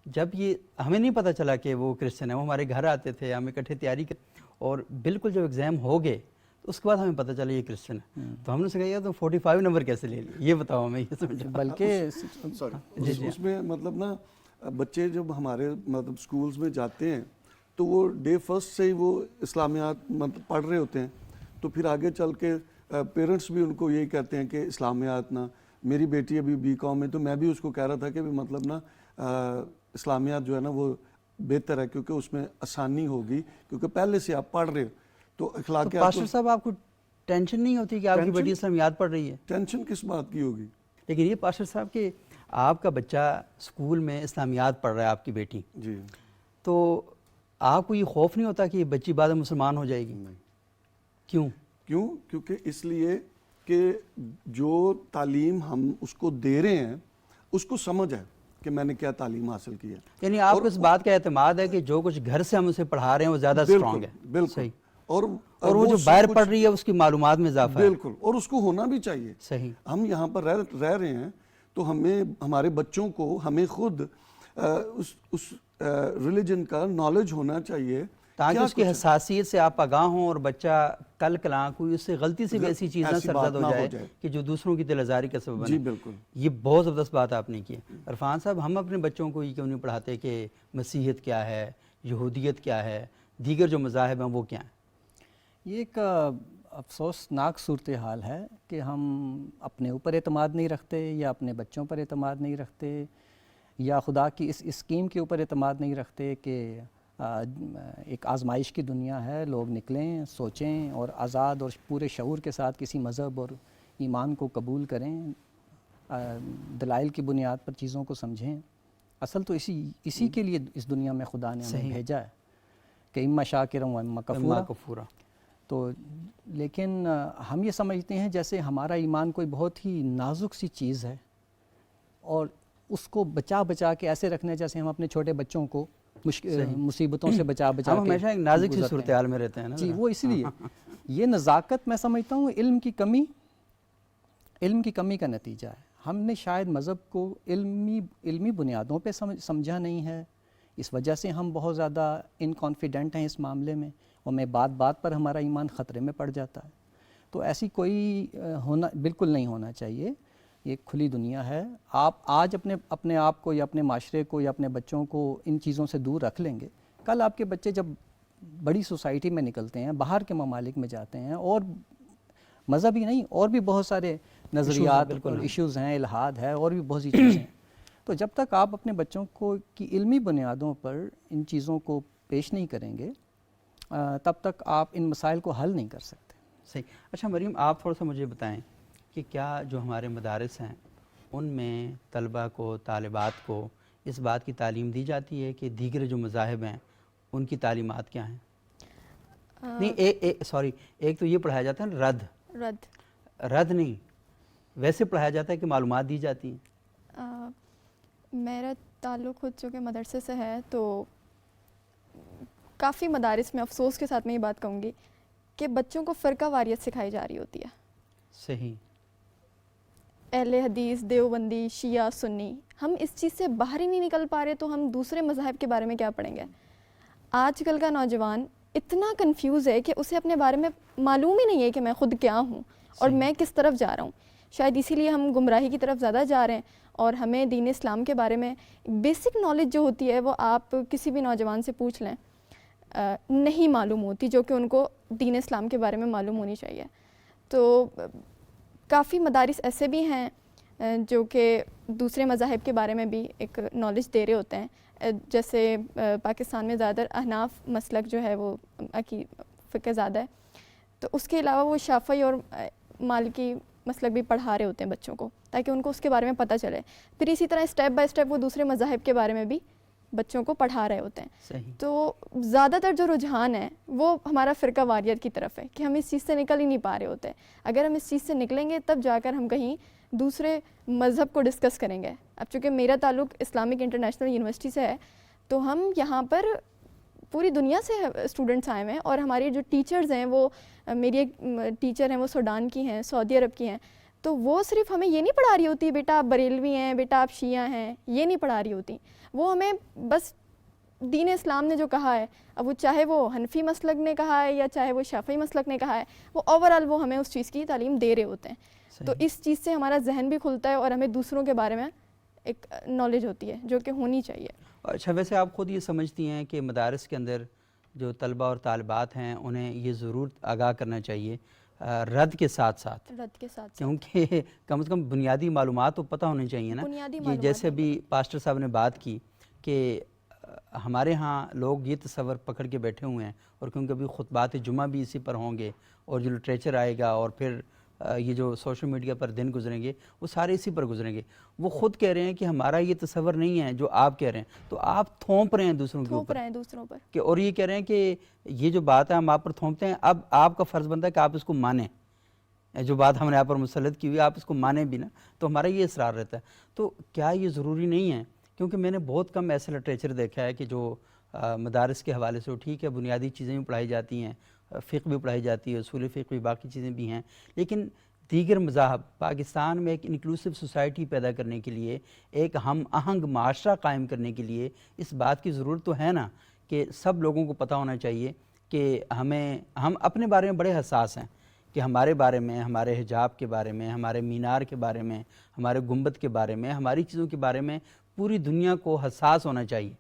جب یہ ہمیں نہیں پتہ چلا کہ وہ کرسچن ہے، وہ ہمارے گھر آتے تھے، ہم اکٹھے تیاری کر، اور بالکل جب ایگزام ہو گئے تو اس کے بعد ہمیں پتہ چلا یہ کرسچن ہے، تو ہم نے سے کہا یار تم 45 نمبر کیسے لے لیے، یہ بتاؤ ہمیں، یہ سمجھا۔ بلکہ اس میں مطلب نا بچے جب ہمارے مطلب سکولز میں جاتے ہیں تو وہ ڈے فرسٹ سے ہی وہ اسلامیات مطلب پڑھ رہے ہوتے ہیں، تو پھر آگے چل کے پیرنٹس بھی ان کو یہی کہتے ہیں کہ اسلامیات نا، میری بیٹی ابھی بی کام میں، تو میں بھی اس کو کہہ رہا تھا کہ مطلب نا اسلامیات جو ہے نا وہ بہتر ہے، کیونکہ اس میں آسانی ہوگی، کیونکہ پہلے سے آپ پڑھ رہے ہو تو اخلاقیات۔ پاسٹر صاحب آپ کو ٹینشن نہیں ہوتی کہ آپ کی بیٹی اسلامیات پڑھ رہی ہے؟ ٹینشن کس بات کی ہوگی؟ لیکن یہ پاسٹر صاحب کہ آپ کا بچہ اسکول میں اسلامیات پڑھ رہا ہے، آپ کی بیٹی، جی، تو آپ کو یہ خوف نہیں ہوتا کہ یہ بچی بعد میں مسلمان ہو جائے گی؟ نہیں۔ کیوں؟ کیونکہ اس لیے کہ جو تعلیم ہم اس کو دے رہے ہیں اس کو سمجھ ہے کہ میں نے کیا تعلیم حاصل کی ہے، یعنی آپ کو اس بات کا اعتماد ہے کہ جو کچھ گھر سے ہم اسے پڑھا رہے ہیں وہ زیادہ اسٹرانگ ہے؟ بالکل، صحیح۔ اور وہ جو باہر پڑھ رہی ہے اس کی معلومات میں اضافہ ہے؟ بالکل، اور اس کو ہونا بھی چاہیے۔ صحیح۔ ہم یہاں پر رہ رہے ہیں تو ہمیں ہمارے بچوں کو ہمیں خود اس ریلیجن کا نالج ہونا چاہیے تاکہ اس کی حساسیت سے آپ آگاہ ہوں اور بچہ کل کلاں کوئی اس سے غلطی سے بھی ایسی چیز نہ سرزد ہو جائے کہ جو دوسروں کی دل آزاری کا سبب بنے۔ جی بالکل، یہ بہت زبردست بات آپ نے کی۔ عرفان صاحب، ہم اپنے بچوں کو یہ کیوں نہیں پڑھاتے کہ مسیحیت کیا ہے، یہودیت کیا ہے، دیگر جو مذاہب ہیں وہ کیا ہیں؟ یہ ایک افسوسناک صورتحال ہے کہ ہم اپنے اوپر اعتماد نہیں رکھتے، یا اپنے بچوں پر اعتماد نہیں رکھتے، یا خدا کی اس اسکیم کے اوپر اعتماد نہیں رکھتے کہ ایک آزمائش کی دنیا ہے، لوگ نکلیں، سوچیں اور آزاد اور پورے شعور کے ساتھ کسی مذہب اور ایمان کو قبول کریں، دلائل کی بنیاد پر چیزوں کو سمجھیں۔ اصل تو اسی کے لیے اس دنیا میں خدا نے ہمیں بھیجا ہے کہ اما شاکرا و اما کفورا۔ تو لیکن ہم یہ سمجھتے ہیں جیسے ہمارا ایمان کوئی بہت ہی نازک سی چیز ہے، اور اس کو بچا کے ایسے رکھنا جیسے ہم اپنے چھوٹے بچوں کو مصیبتوں سے بچا کے ہم ہمیشہ ایک نازک سی صورتحال میں رہتے ہیں نا۔ جی وہ اس لیے یہ نزاکت میں سمجھتا ہوں علم کی کمی کا نتیجہ ہے۔ ہم نے شاید مذہب کو علمی بنیادوں پہ سمجھا نہیں ہے، اس وجہ سے ہم بہت زیادہ انکانفیڈنٹ ہیں اس معاملے میں، اور میں بات پر ہمارا ایمان خطرے میں پڑ جاتا ہے۔ تو ایسی کوئی بالکل نہیں ہونا چاہیے۔ یہ ایک کھلی دنیا ہے۔ آپ آج اپنے آپ کو یا اپنے معاشرے کو یا اپنے بچوں کو ان چیزوں سے دور رکھ لیں گے، کل آپ کے بچے جب بڑی سوسائٹی میں نکلتے ہیں، باہر کے ممالک میں جاتے ہیں، اور مذہبی نہیں اور بھی بہت سارے نظریات اور ایشوز ہیں، الحاد ہے، اور بھی بہت سی چیزیں ہیں، تو جب تک آپ اپنے بچوں کو کی علمی بنیادوں پر ان چیزوں کو پیش نہیں کریں گے، تب تک آپ ان مسائل کو حل نہیں کر سکتے۔ صحیح۔ اچھا مریم، آپ تھوڑا سا مجھے بتائیں کہ کیا جو ہمارے مدارس ہیں ان میں طلبہ کو، طالبات کو اس بات کی تعلیم دی جاتی ہے کہ دیگر جو مذاہب ہیں ان کی تعلیمات کیا ہیں؟ نہیں، ایک تو یہ پڑھایا جاتا ہے رد نہیں، ویسے پڑھایا جاتا ہے کہ معلومات دی جاتی ہیں؟ میرا تعلق خود چونکہ مدرسے سے ہے، تو کافی مدارس میں افسوس کے ساتھ میں یہ بات کہوں گی کہ بچوں کو فرقہ واریت سکھائی جا رہی ہوتی ہے۔ صحیح۔ اہل حدیث، دیوبندی، شیعہ، سنی، ہم اس چیز سے باہر ہی نہیں نکل پا رہے، تو ہم دوسرے مذاہب کے بارے میں کیا پڑھیں گے؟ آج کل کا نوجوان اتنا کنفیوز ہے کہ اسے اپنے بارے میں معلوم ہی نہیں ہے کہ میں خود کیا ہوں اور میں کس طرف جا رہا ہوں۔ شاید اسی لیے ہم گمراہی کی طرف زیادہ جا رہے ہیں، اور ہمیں دین اسلام کے بارے میں بیسک نالج جو ہوتی ہے وہ آپ کسی بھی نوجوان سے پوچھ لیں نہیں معلوم ہوتی، جو کہ ان کو دین اسلام کے بارے میں معلوم ہونی چاہیے۔ تو کافی مدارس ایسے بھی ہیں جو کہ دوسرے مذاہب کے بارے میں بھی ایک نالج دے رہے ہوتے ہیں، جیسے پاکستان میں زیادہ تر احناف مسلک جو ہے وہ فقہ زادہ ہے، تو اس کے علاوہ وہ شافعی اور مالکی مسلک بھی پڑھا رہے ہوتے ہیں بچوں کو، تاکہ ان کو اس کے بارے میں پتہ چلے۔ پھر اسی طرح اسٹیپ بائی اسٹیپ وہ دوسرے مذاہب کے بارے میں بھی بچوں کو پڑھا رہے ہوتے ہیں۔ صحیح۔ تو زیادہ تر جو رجحان ہے وہ ہمارا فرقہ واریت کی طرف ہے کہ ہم اس چیز سے نکل ہی نہیں پا رہے ہوتے۔ اگر ہم اس چیز سے نکلیں گے تب جا کر ہم کہیں دوسرے مذہب کو ڈسکس کریں گے۔ اب چونکہ میرا تعلق اسلامک انٹرنیشنل یونیورسٹی سے ہے، تو ہم یہاں پر پوری دنیا سے اسٹوڈنٹس آئے ہوئے ہیں، اور ہماری جو ٹیچرز ہیں وہ، میری ایک ٹیچر ہیں وہ سوڈان کی ہیں، سعودی عرب کی ہیں، تو وہ صرف ہمیں یہ نہیں پڑھا رہی ہوتی بیٹا آپ بریلوی ہیں، بیٹا آپ شیعہ ہیں، یہ نہیں پڑھا رہی ہوتی، وہ ہمیں بس دین اسلام نے جو کہا ہے، اب وہ چاہے وہ حنفی مسلک نے کہا ہے یا چاہے وہ شافعی مسلک نے کہا ہے، وہ اوورآل وہ ہمیں اس چیز کی تعلیم دے رہے ہوتے ہیں۔ تو اس چیز سے ہمارا ذہن بھی کھلتا ہے اور ہمیں دوسروں کے بارے میں ایک نالج ہوتی ہے جو کہ ہونی چاہیے۔ اچھا، ویسے آپ خود یہ سمجھتی ہیں کہ مدارس کے اندر جو طلبہ اور طالبات ہیں انہیں یہ ضرور آگاہ کرنا چاہیے رد کے ساتھ ساتھ، کیونکہ کم از کم بنیادی معلومات تو پتہ ہونی چاہیے نا۔ یہ جیسے ابھی پاسٹر صاحب نے بات کی کہ ہمارے ہاں لوگ یہ تصور پکڑ کے بیٹھے ہوئے ہیں، اور کیونکہ ابھی خطبات جمعہ بھی اسی پر ہوں گے، اور جو لٹریچر آئے گا، اور پھر یہ جو سوشل میڈیا پر دن گزریں گے وہ سارے اسی پر گزریں گے۔ وہ خود کہہ رہے ہیں کہ ہمارا یہ تصور نہیں ہے جو آپ کہہ رہے ہیں، تو آپ تھوپ رہے ہیں دوسروں کے اوپر کہ، اور یہ کہہ رہے ہیں کہ یہ جو بات ہے ہم آپ پر تھوپتے ہیں، اب آپ کا فرض بنتا ہے کہ آپ اس کو مانیں، جو بات ہم نے آپ پر مسلط کی ہوئی آپ اس کو مانیں بھی نا، تو ہمارا یہ اصرار رہتا ہے۔ تو کیا یہ ضروری نہیں ہے؟ کیونکہ میں نے بہت کم ایسا لٹریچر دیکھا ہے کہ جو مدارس کے حوالے سے ٹھیک ہے بنیادی چیزیں بھی پڑھائی جاتی ہیں، فقہ بھی پڑھائی جاتی ہے، اصول فقہ بھی، باقی چیزیں بھی ہیں، لیکن دیگر مذاہب پاکستان میں ایک انکلوسیو سوسائٹی پیدا کرنے کے لیے، ایک ہم آہنگ معاشرہ قائم کرنے کے لیے اس بات کی ضرورت تو ہے نا کہ سب لوگوں کو پتہ ہونا چاہیے کہ ہم اپنے بارے میں بڑے حساس ہیں کہ ہمارے بارے میں، ہمارے حجاب کے بارے میں، ہمارے مینار کے بارے میں، ہمارے گنبد کے بارے میں، ہماری چیزوں کے بارے میں پوری دنیا کو حساس ہونا چاہیے.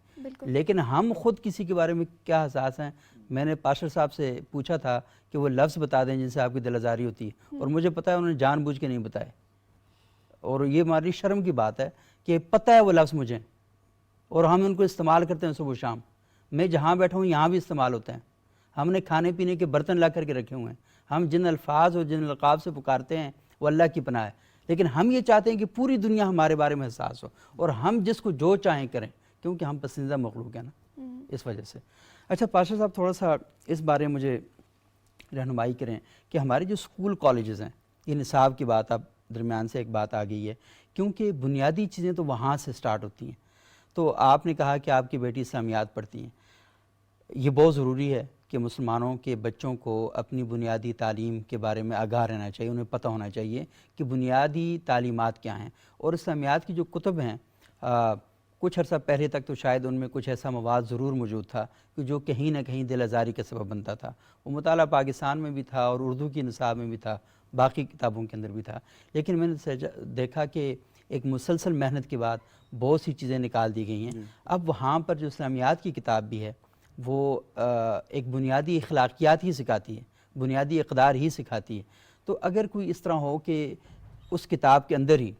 لیکن ہم خود کسی کے بارے میں کیا حساس ہیں؟ میں نے پاشر صاحب سے پوچھا تھا کہ وہ لفظ بتا دیں جن سے آپ کی دل آزاری ہوتی ہے، اور مجھے پتہ ہے انہوں نے جان بوجھ کے نہیں بتائے، اور یہ ہماری شرم کی بات ہے کہ پتہ ہے وہ لفظ مجھے، اور ہم ان کو استعمال کرتے ہیں صبح و شام. میں جہاں بیٹھا ہوں یہاں بھی استعمال ہوتے ہیں. ہم نے کھانے پینے کے برتن لا کر کے رکھے ہوئے ہیں. ہم جن الفاظ اور جن القاب سے پکارتے ہیں وہ اللہ کی پناہ ہے، لیکن ہم یہ چاہتے ہیں کہ پوری دنیا ہمارے بارے میں حساس ہو، اور ہم جس کو جو چاہیں کریں، کیونکہ ہم پسندیدہ مخلوق ہیں نا، اس وجہ سے. اچھا پاشا صاحب، تھوڑا سا اس بارے میں مجھے رہنمائی کریں کہ ہمارے جو اسکول کالجز ہیں، یہ نصاب کی بات اب درمیان سے ایک بات آ گئی ہے، کیونکہ بنیادی چیزیں تو وہاں سے سٹارٹ ہوتی ہیں. تو آپ نے کہا کہ آپ کی بیٹی اسلامیات پڑھتی ہیں. یہ بہت ضروری ہے کہ مسلمانوں کے بچوں کو اپنی بنیادی تعلیم کے بارے میں آگاہ رہنا چاہیے، انہیں پتہ ہونا چاہیے کہ بنیادی تعلیمات کیا ہیں. اور اسلامیات کی جو کتب ہیں، کچھ عرصہ پہلے تک تو شاید ان میں کچھ ایسا مواد ضرور موجود تھا کہ جو کہیں نہ کہیں دل آزاری کا سبب بنتا تھا. وہ مطالعہ پاکستان میں بھی تھا اور اردو کی نصاب میں بھی تھا، باقی کتابوں کے اندر بھی تھا. لیکن میں نے دیکھا کہ ایک مسلسل محنت کے بعد بہت سی چیزیں نکال دی گئی ہیں. اب وہاں پر جو اسلامیات کی کتاب بھی ہے وہ ایک بنیادی اخلاقیات ہی سکھاتی ہے، بنیادی اقدار ہی سکھاتی ہے. تو اگر کوئی اس طرح ہو کہ اس کتاب کے اندر ہی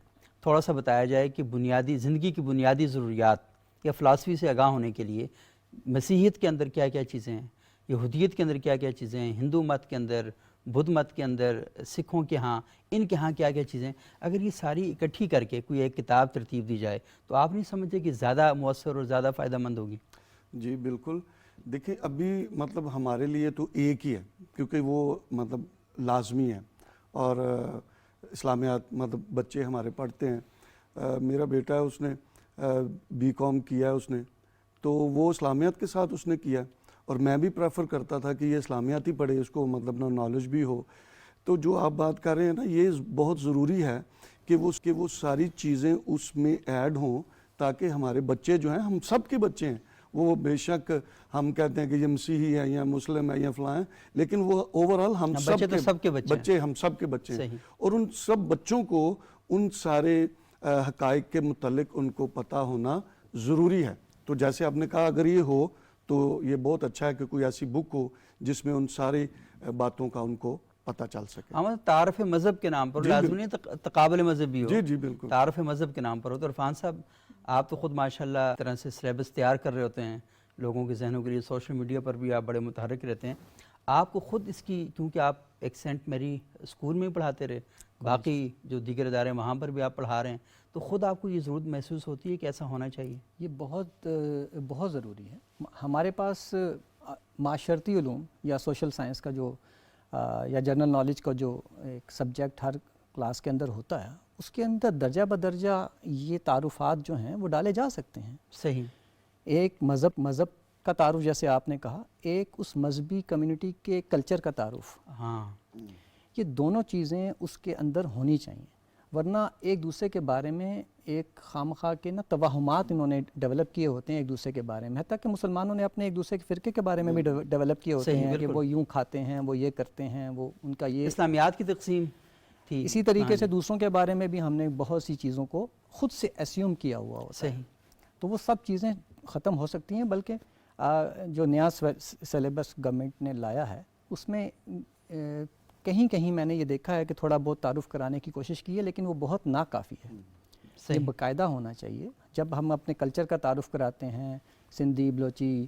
تھوڑا سا بتایا جائے کہ بنیادی زندگی کی بنیادی ضروریات یا فلاسفی سے آگاہ ہونے کے لیے مسیحیت کے اندر کیا کیا چیزیں ہیں، یہودیت کے اندر کیا کیا چیزیں ہیں، ہندو مت کے اندر، بدھ مت کے اندر، سکھوں کے ہاں، ان کے ہاں کیا کیا چیزیں، اگر یہ ساری اکٹھی کر کے کوئی ایک کتاب ترتیب دی جائے تو آپ نہیں سمجھتے کہ زیادہ مؤثر اور زیادہ فائدہ مند ہوگی؟ جی بالکل. دیکھیں ابھی مطلب ہمارے لیے تو ایک ہی ہے، کیونکہ وہ مطلب لازمی ہے، اور اسلامیات مطلب بچے ہمارے پڑھتے ہیں. میرا بیٹا ہے، اس نے BCom کیا ہے اس نے، تو وہ اسلامیات کے ساتھ اس نے کیا، اور میں بھی پریفر کرتا تھا کہ یہ اسلامیات ہی پڑھے، اس کو مطلب نالج بھی ہو. تو جو آپ بات کر رہے ہیں نا، یہ بہت ضروری ہے کہ وہ ساری چیزیں اس میں ایڈ ہوں، تاکہ ہمارے بچے جو ہیں، ہم سب کے بچے ہیں، وہ بے شک ہم کہتے ہیں کہ یہ مسیحی ہے یا مسلم ہے یا فلاں ہے، لیکن وہ اوورآل ہم سب کے بچے، ہم سب کے بچے ہیں. اور ان سب بچوں کو ان سارے حقائق کے متعلق ان کو پتہ ہونا ضروری ہے. تو جیسے آپ نے کہا، اگر یہ ہو تو یہ بہت اچھا ہے کہ کوئی ایسی بک ہو جس میں ان ساری باتوں کا ان کو پتہ چل سکے. ہمیں تعارف مذہب کے نام پر لازمی نہیں تقابل مذہب بھی ہو، جی بالکل، تعارف مذہب کے نام پر ہو. تو عرفان صاحب، آپ تو خود ماشاءاللہ طرح سے سلیبس تیار کر رہے ہوتے ہیں لوگوں کے ذہنوں کے لیے، سوشل میڈیا پر بھی آپ بڑے متحرک رہتے ہیں. آپ کو خود اس کی، کیونکہ آپ ایک سینٹ میری اسکول میں ہی پڑھاتے رہے، باقی جو دیگر ادارے وہاں پر بھی آپ پڑھا رہے ہیں، تو خود آپ کو یہ ضرورت محسوس ہوتی ہے کہ ایسا ہونا چاہیے؟ یہ بہت ضروری ہے. ہمارے پاس معاشرتی علوم یا سوشل سائنس کا جو یا جنرل نالج کا جو ایک سبجیکٹ ہر کلاس کے اندر ہوتا ہے، اس کے اندر درجہ بدرجہ یہ تعارفات جو ہیں وہ ڈالے جا سکتے ہیں. صحیح. ایک مذہب کا تعارف جیسے آپ نے کہا، ایک اس مذہبی کمیونٹی کے کلچر کا تعارف. ہاں، یہ دونوں چیزیں اس کے اندر ہونی چاہیے، ورنہ ایک دوسرے کے بارے میں ایک خامخواہ کے توہمات انہوں نے ڈیولپ کیے ہوتے ہیں ایک دوسرے کے بارے میں. حتیٰ کہ مسلمانوں نے اپنے ایک دوسرے کے فرقے کے بارے میں بھی ڈیولپ کیے ہوتے ہیں کہ وہ یوں کھاتے ہیں، وہ یہ کرتے ہیں، وہ ان کا یہ اسلامیات کی تقسیم تھی. اسی طریقے سے دوسروں کے بارے میں بھی ہم نے بہت سی چیزوں کو خود سے ایسیوم کیا ہوا ہوتا ہے. تو وہ سب چیزیں ختم ہو سکتی ہیں، بلکہ جو نیا سلیبس گورنمنٹ نے لایا ہے اس میں کہیں کہیں میں نے یہ دیکھا ہے کہ تھوڑا بہت تعارف کرانے کی کوشش کی ہے، لیکن وہ بہت ناکافی ہے. یہ باقاعدہ ہونا چاہیے. جب ہم اپنے کلچر کا تعارف کراتے ہیں، سندھی، بلوچی،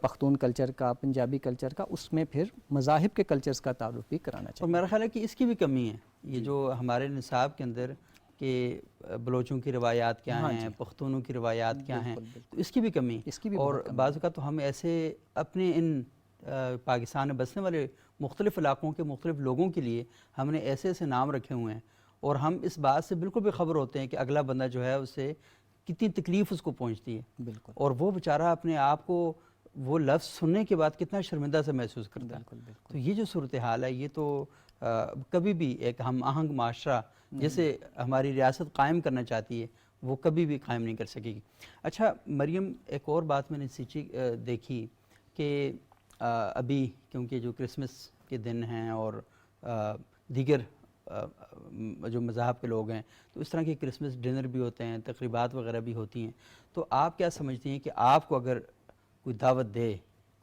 پختون کلچر کا، پنجابی کلچر کا، اس میں پھر مذاہب کے کلچرز کا تعارف بھی کرانا چاہیے. اور میرا خیال ہے کہ اس کی بھی کمی ہے، یہ جو ہمارے نصاب کے اندر کہ بلوچوں کی روایات کیا ہیں، پختونوں کی روایات کیا ہیں، تو اس کی بھی کمی. اور بعض اوقات تو ہم ایسے اپنے ان پاکستان میں بسنے والے مختلف علاقوں کے مختلف لوگوں کے لیے ہم نے ایسے ایسے نام رکھے ہوئے ہیں، اور ہم اس بات سے بالکل بے خبر ہوتے ہیں کہ اگلا بندہ جو ہے اس سے کتنی تکلیف اس کو پہنچتی ہے. بالکل. اور وہ بیچارہ اپنے آپ کو وہ لفظ سننے کے بعد کتنا شرمندہ سے محسوس کرتا ہے. بالکل بالکل. تو یہ جو صورتحال ہے یہ تو کبھی بھی ایک ہم آہنگ معاشرہ جیسے ہماری ریاست قائم کرنا چاہتی ہے وہ کبھی بھی قائم نہیں کر سکے گی. اچھا مریم، ایک اور بات میں نے سیچی دیکھی کہ ابھی کیونکہ جو کرسمس کے دن ہیں اور دیگر جو مذاہب کے لوگ ہیں تو اس طرح کے کرسمس ڈنر بھی ہوتے ہیں، تقریبات وغیرہ بھی ہوتی ہیں. تو آپ کیا سمجھتی ہیں کہ آپ کو اگر کوئی دعوت دے،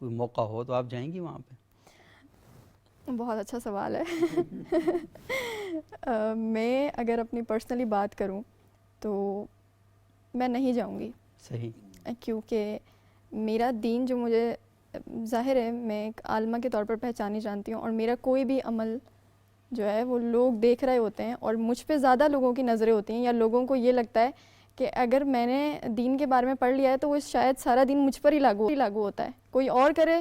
کوئی موقع ہو تو آپ جائیں گی وہاں پہ؟ بہت اچھا سوال ہے. میں اگر اپنی پرسنلی بات کروں تو میں نہیں جاؤں گی. صحیح. کیونکہ میرا دین جو مجھے ظاہر ہے میں ایک عالمہ کے طور پر پہچانی جانتی ہوں، اور میرا کوئی بھی عمل جو ہے وہ لوگ دیکھ رہے ہوتے ہیں اور مجھ پہ زیادہ لوگوں کی نظریں ہوتی ہیں، یا لوگوں کو یہ لگتا ہے کہ اگر میں نے دین کے بارے میں پڑھ لیا ہے تو وہ شاید سارا دین مجھ پر ہی لاگو ہوتا ہے. کوئی اور کرے،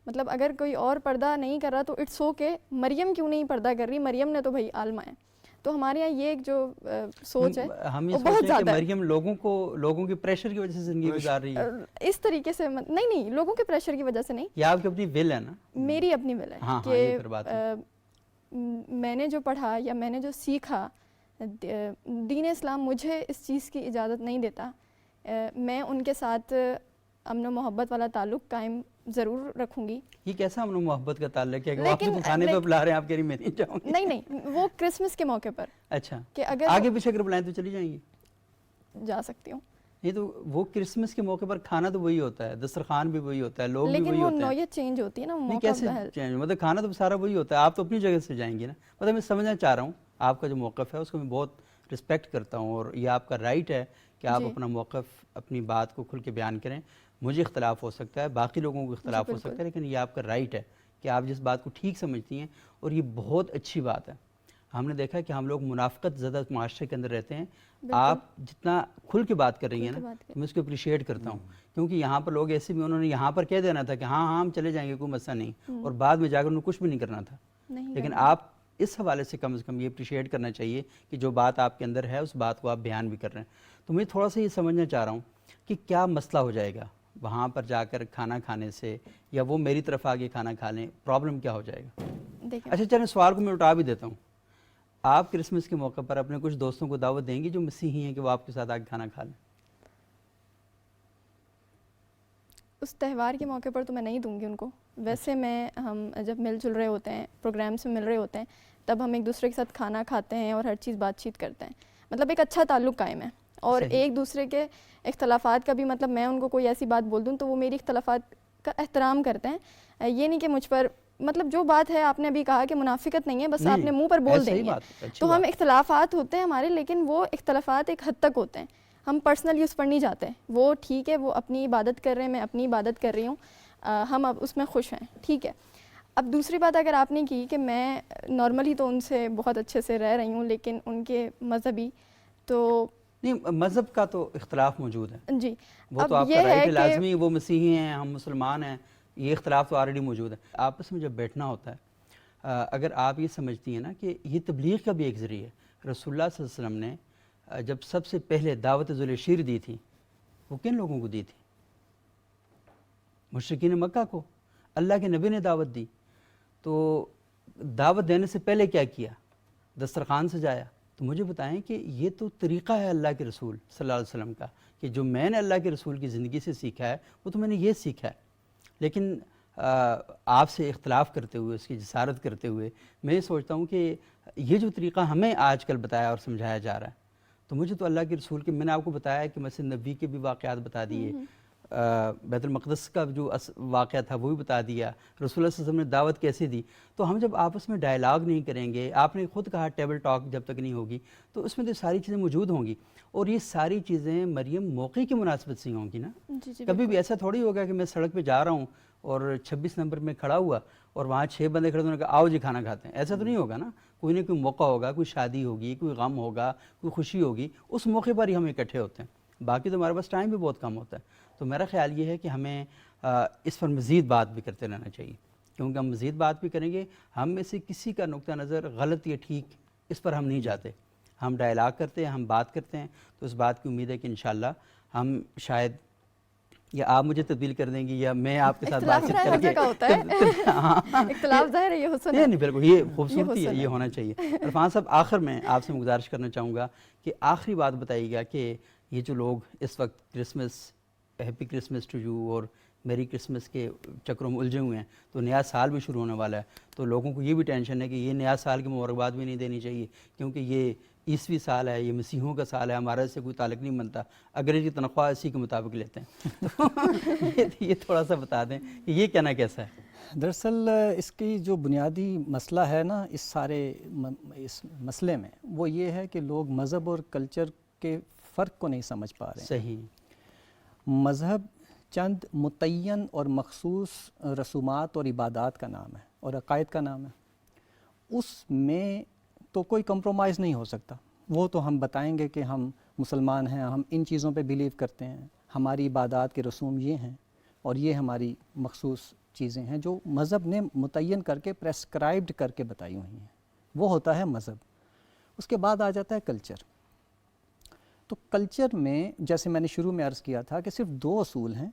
مطلب اگر کوئی اور پردہ نہیں کر رہا تو اٹس اوکے، مریم کیوں نہیں پردہ کر رہی؟ مریم نے تو بھائی عالمہ ہے. تو ہمارے یہاں یہ ایک جو سوچ ہے ہم یہ وہ بہت سوچتے ہیں کہ زیادہ ہے. مریم لوگوں کے پریشر کی وجہ سے زندگی گزار رہی ہے. اس طریقے سے نہیں، لوگوں کے پریشر کی وجہ سے نہیں. یہ آپ کی اپنی ول ہے نا؟ میری اپنی ول ہے ہاں کہ یہ پھر بات ہے. میں نے جو پڑھا یا میں نے جو سیکھا، دین اسلام مجھے اس چیز کی اجازت نہیں دیتا. میں ان کے ساتھ امن و محبت والا تعلق قائم ضرور رکھوں گی. یہ کیسا امن و محبت کا تعلق ہے کہ وہ آپ کو کھانے پہ بلا رہے ہیں، آپ کہہ رہی میں نہیں جاؤں گی؟ نہیں، وہ کرسمس کے موقع پر. اچھا، کہ اگر آگے پیچھے اگر بلائیں تو چلی جائیں گی؟ جا سکتی ہوں. نہیں تو وہ کرسمس کے موقع پر کھانا تو وہی ہوتا ہے، دسترخوان بھی وہی ہوتا ہے، لوگ بھی وہی لیکن وہ ہوتے ہیں. نوعیت چینج ہوتی ہے نا. نہیں موقع کیسے چینج؟ مطلب کھانا تو سارا وہی ہوتا ہے، آپ تو اپنی جگہ سے جائیں گی نا. مطلب میں سمجھنا چاہ رہا ہوں آپ کا جو موقف ہے اس کو میں بہت رسپیکٹ کرتا ہوں، اور یہ آپ کا رائٹ ہے کہ آپ اپنا موقف، اپنی بات کو کھل کے بیان کریں. مجھے اختلاف ہو سکتا ہے، باقی لوگوں کو اختلاف ہو سکتا ہے، لیکن یہ آپ کا رائٹ ہے کہ آپ جس بات کو ٹھیک سمجھتی ہیں، اور یہ بہت اچھی بات ہے. ہم نے دیکھا کہ ہم لوگ منافقت زدہ معاشرے کے اندر رہتے ہیں. آپ جتنا کھل کے بات کر رہی ہیں نا میں اس کو اپریشیٹ کرتا ہوں، کیونکہ یہاں پر لوگ ایسے بھی انہوں نے یہاں پر کہہ دینا تھا کہ ہاں ہم چلے جائیں گے، کوئی مسئلہ نہیں، اور بعد میں جا کر انہوں نے کچھ بھی نہیں کرنا تھا. لیکن آپ اس حوالے سے کم یہ اپریشیٹ کرنا چاہیے کہ جو بات آپ کے اندر ہے اس بات کو آپ بیان بھی کر رہے ہیں. تو میں تھوڑا سا یہ سمجھنا چاہ رہا ہوں کہ کیا مسئلہ ہو جائے گا وہاں پر جا کر کھانا کھانے سے، یا وہ میری طرف آگے کھانا کھا لیں، پرابلم کیا ہو جائے گا؟ اچھا چلیں سوال کو میں اٹھا بھی دیتا ہوں. آپ کرسمس کے موقع پر اپنے کچھ دوستوں کو دعوت دیں گی جو مسیحی ہیں کہ وہ آپ کے ساتھ آگے کھانا کھا لیں؟ اس تہوار کے موقع پر تو میں نہیں دوں گی ان کو. ویسے ہم جب مل جل رہے ہوتے ہیں، پروگرامس میں مل رہے ہوتے ہیں، تب ہم ایک دوسرے کے ساتھ کھانا کھاتے ہیں اور ہر چیز بات چیت کرتے ہیں. مطلب ایک اچھا تعلق قائم ہے. اور ایک دوسرے کے اختلافات کا بھی، مطلب میں ان کو کوئی ایسی بات بول دوں تو وہ میری اختلافات کا احترام کرتے ہیں. یہ نہیں کہ مجھ پر، مطلب جو بات ہے آپ نے ابھی کہا کہ منافقت نہیں ہے، بس آپ نے منہ پر بول دینی ہے. تو ہم اختلافات ہوتے ہیں ہمارے، لیکن وہ اختلافات ایک حد تک ہوتے ہیں. ہم پرسنلی اس پر نہیں جاتے. وہ ٹھیک ہے، وہ اپنی عبادت کر رہے ہیں، میں اپنی عبادت کر رہی ہوں، ہم اب اس میں خوش ہیں، ٹھیک ہے. اب دوسری بات اگر آپ نے کی کہ میں نارملی تو ان سے بہت اچھے سے رہ رہی ہوں، لیکن ان کے مذہبی تو نہیں، مذہب کا تو اختلاف موجود ہے جی. وہ تو آپ کا رائٹ ہے، لازمی وہ مسیحی ہیں ہم مسلمان ہیں، یہ اختلاف تو آلریڈی موجود ہے. آپس میں جب بیٹھنا ہوتا ہے، اگر آپ یہ سمجھتی ہیں نا کہ یہ تبلیغ کا بھی ایک ذریعہ ہے. رسول اللہ صلی اللہ علیہ وسلم نے جب سب سے پہلے دعوت ذوالشیر دی تھی وہ کن لوگوں کو دی تھی؟ مشرکین مکہ کو. اللہ کے نبی نے دعوت دی تو دعوت دینے سے پہلے کیا کیا؟ دسترخوان سجایا. تو مجھے بتائیں کہ یہ تو طریقہ ہے اللہ کے رسول صلی اللہ علیہ وسلم کا، کہ جو میں نے اللہ کے رسول کی زندگی سے سیکھا ہے وہ تو میں نے یہ سیکھا ہے. لیکن آپ سے اختلاف کرتے ہوئے، اس کی جسارت کرتے ہوئے، میں یہ سوچتا ہوں کہ یہ جو طریقہ ہمیں آج کل بتایا اور سمجھایا جا رہا ہے، تو مجھے تو اللہ کے رسول کے، میں نے آپ کو بتایا کہ مسجد نبوی کے بھی واقعات بتا دیے، بیت المقدس کا جو واقعہ تھا وہ بھی بتا دیا، رسول اللہ صلی اللہ علیہ وسلم نے دعوت کیسے دی. تو ہم جب آپس میں ڈائلاگ نہیں کریں گے، آپ نے خود کہا ٹیبل ٹاک جب تک نہیں ہوگی تو اس میں تو ساری چیزیں موجود ہوں گی. اور یہ ساری چیزیں مریم موقع کی مناسبت سے ہوں گی نا. کبھی بھی ایسا تھوڑی ہوگا کہ میں سڑک پہ جا رہا ہوں اور 26 نمبر میں کھڑا ہوا اور وہاں 6 بندے کھڑے ہونے کا آؤ جی کھانا کھاتے ہیں، ایسا تو نہیں ہوگا نا. کوئی نہ کوئی موقع ہوگا، کوئی شادی ہوگی، کوئی غم ہوگا، کوئی خوشی ہوگی، اس موقع پر ہی ہم اکٹھے ہوتے ہیں. باقی تو ہمارے پاس ٹائم بھی بہت کم ہوتا ہے. تو میرا خیال یہ ہے کہ ہمیں اس پر مزید بات بھی کرتے رہنا چاہیے، کیونکہ ہم مزید بات بھی کریں گے، ہم میں سے کسی کا نقطہ نظر غلط یا ٹھیک اس پر ہم نہیں جاتے. ہم ڈائلاگ کرتے ہیں، ہم بات کرتے ہیں، تو اس بات کی امید ہے کہ انشاءاللہ ہم شاید یا آپ مجھے تبدیل کر دیں گی یا میں آپ کے ساتھ بات اختلاف چیت رائے کر ہر کے جگہ ہوتا ہے، اختلاف ظاہر ہے یہ حسن ہے. نہیں بالکل یہ خوبصورتی ہے، حسن یہ ہونا چاہیے. عرفان صاحب آخر میں آپ سے گزارش کرنا چاہوں گا کہ آخری بات بتائیے گا کہ یہ جو لوگ اس وقت Christmas, happy Christmas to you اور میری کرسمس کے چکروں میں الجھے ہوئے ہیں، تو نیا سال بھی شروع ہونے والا ہے، تو لوگوں کو یہ بھی ٹینشن ہے کہ یہ نیا سال کی مبارکباد بھی نہیں دینی چاہیے کیونکہ یہ عیسوی سال ہے، یہ مسیحوں کا سال ہے، ہمارا اس سے کوئی تعلق نہیں بنتا، اگر اس کی تنخواہ اسی کے مطابق لیتے ہیں. تو یہ تھوڑا سا بتا دیں کہ یہ کہنا کیسا ہے. دراصل اس کی جو بنیادی مسئلہ ہے نا اس سارے اس مسئلے میں، وہ یہ ہے کہ لوگ مذہب اور کلچر کے فرق کو نہیں سمجھ پا رہے ہیں. صحیح. مذہب چند متعین اور مخصوص رسومات اور عبادات کا نام ہے اور عقائد کا نام ہے. اس میں تو کوئی کمپرومائز نہیں ہو سکتا. وہ تو ہم بتائیں گے کہ ہم مسلمان ہیں، ہم ان چیزوں پہ بلیو کرتے ہیں، ہماری عبادات کے رسوم یہ ہیں اور یہ ہماری مخصوص چیزیں ہیں جو مذہب نے متعین کر کے پریسکرائبڈ کر کے بتائی ہوئی ہیں. وہ ہوتا ہے مذہب. اس کے بعد آ جاتا ہے کلچر. تو کلچر میں جیسے میں نے شروع میں عرض کیا تھا کہ صرف 2 اصول ہیں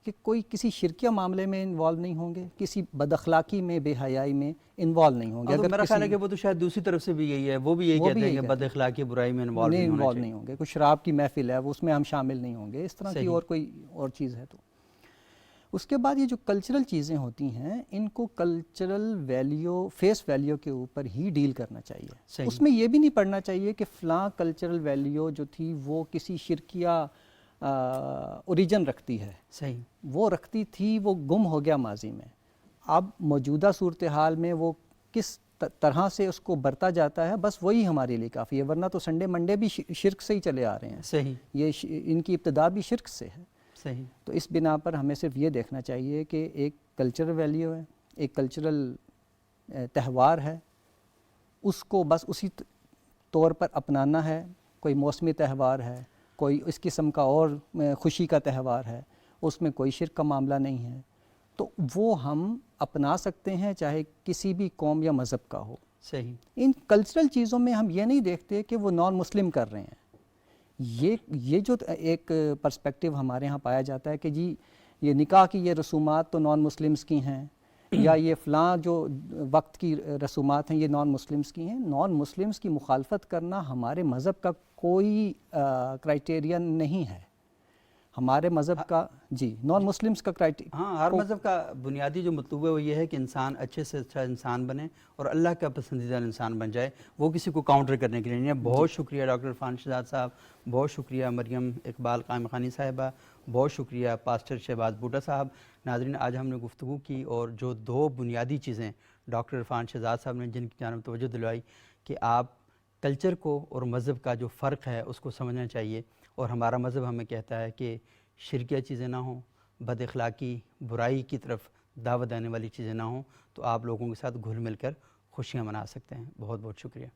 کہ کوئی کسی شرکیہ معاملے میں انوالو نہیں ہوں گے، کسی بد اخلاقی میں، بے حیائی میں انوالو نہیں ہوں گے. اگر میرا خیال ہے کہ وہ تو شاید دوسری طرف سے بھی یہی ہے، وہ بھی یہی کہتے ہیں کہ بد اخلاقی برائی میں انوالو نہیں ہوں گے. کوئی شراب کی محفل ہے وہ اس میں ہم شامل نہیں ہوں گے، اس طرح کی اور کوئی اور چیز ہے. تو اس کے بعد یہ جو کلچرل چیزیں ہوتی ہیں ان کو کلچرل ویلیو، فیس ویلیو کے اوپر ہی ڈیل کرنا چاہیے. اس میں یہ بھی نہیں پڑھنا چاہیے کہ فلاں کلچرل ویلیو جو تھی وہ کسی شرکیہ اوریجن رکھتی ہے. صحیح. وہ رکھتی تھی، وہ گم ہو گیا ماضی میں. اب موجودہ صورتحال میں وہ کس طرح سے اس کو برتا جاتا ہے بس وہی ہمارے لیے کافی ہے. ورنہ تو سنڈے منڈے بھی شرک سے ہی چلے آ رہے ہیں. صحیح. یہ ان کی ابتدا بھی شرک سے ہے. صحیح. تو اس بنا پر ہمیں صرف یہ دیکھنا چاہیے کہ ایک کلچرل ویلیو ہے، ایک کلچرل تہوار ہے، اس کو بس اسی طور پر اپنانا ہے. کوئی موسمی تہوار ہے، کوئی اس قسم کا اور خوشی کا تہوار ہے، اس میں کوئی شرک کا معاملہ نہیں ہے، تو وہ ہم اپنا سکتے ہیں چاہے کسی بھی قوم یا مذہب کا ہو. صحیح. ان کلچرل چیزوں میں ہم یہ نہیں دیکھتے کہ وہ نان مسلم کر رہے ہیں. یہ جو ایک پرسپیکٹیو ہمارے ہاں پایا جاتا ہے کہ جی یہ نکاح کی یہ رسومات تو نان مسلمز کی ہیں یا یہ فلاں جو وقت کی رسومات ہیں یہ نان مسلمز کی ہیں. نان مسلمز کی مخالفت کرنا ہمارے مذہب کا کوئی کرائٹیریا نہیں ہے. ہمارے مذہب کا جی نان مسلمز کا کرائٹیریا، ہاں، ہر مذہب کا بنیادی جو مطلوب ہے وہ یہ ہے کہ انسان اچھے سے اچھا انسان بنے اور اللہ کا پسندیدہ انسان بن جائے، وہ کسی کو کاؤنٹر کرنے کے لیے نہیں ہے. بہت شکریہ ڈاکٹر عرفان شہزاد صاحب، بہت شکریہ مریم اقبال قائم خانی صاحبہ، بہت شکریہ پاسٹر شہباز بوٹا صاحب. ناظرین، آج ہم نے گفتگو کی اور جو 2 بنیادی چیزیں ڈاکٹر عرفان شہزاد صاحب نے جن کی جانب توجہ دلوائی کہ آپ کلچر کو اور مذہب کا جو فرق ہے اس کو سمجھنا چاہیے، اور ہمارا مذہب ہمیں کہتا ہے کہ شرکیہ چیزیں نہ ہوں، بد اخلاقی برائی کی طرف دعوت دینے والی چیزیں نہ ہوں، تو آپ لوگوں کے ساتھ گھل مل کر خوشیاں منا سکتے ہیں. بہت بہت شکریہ.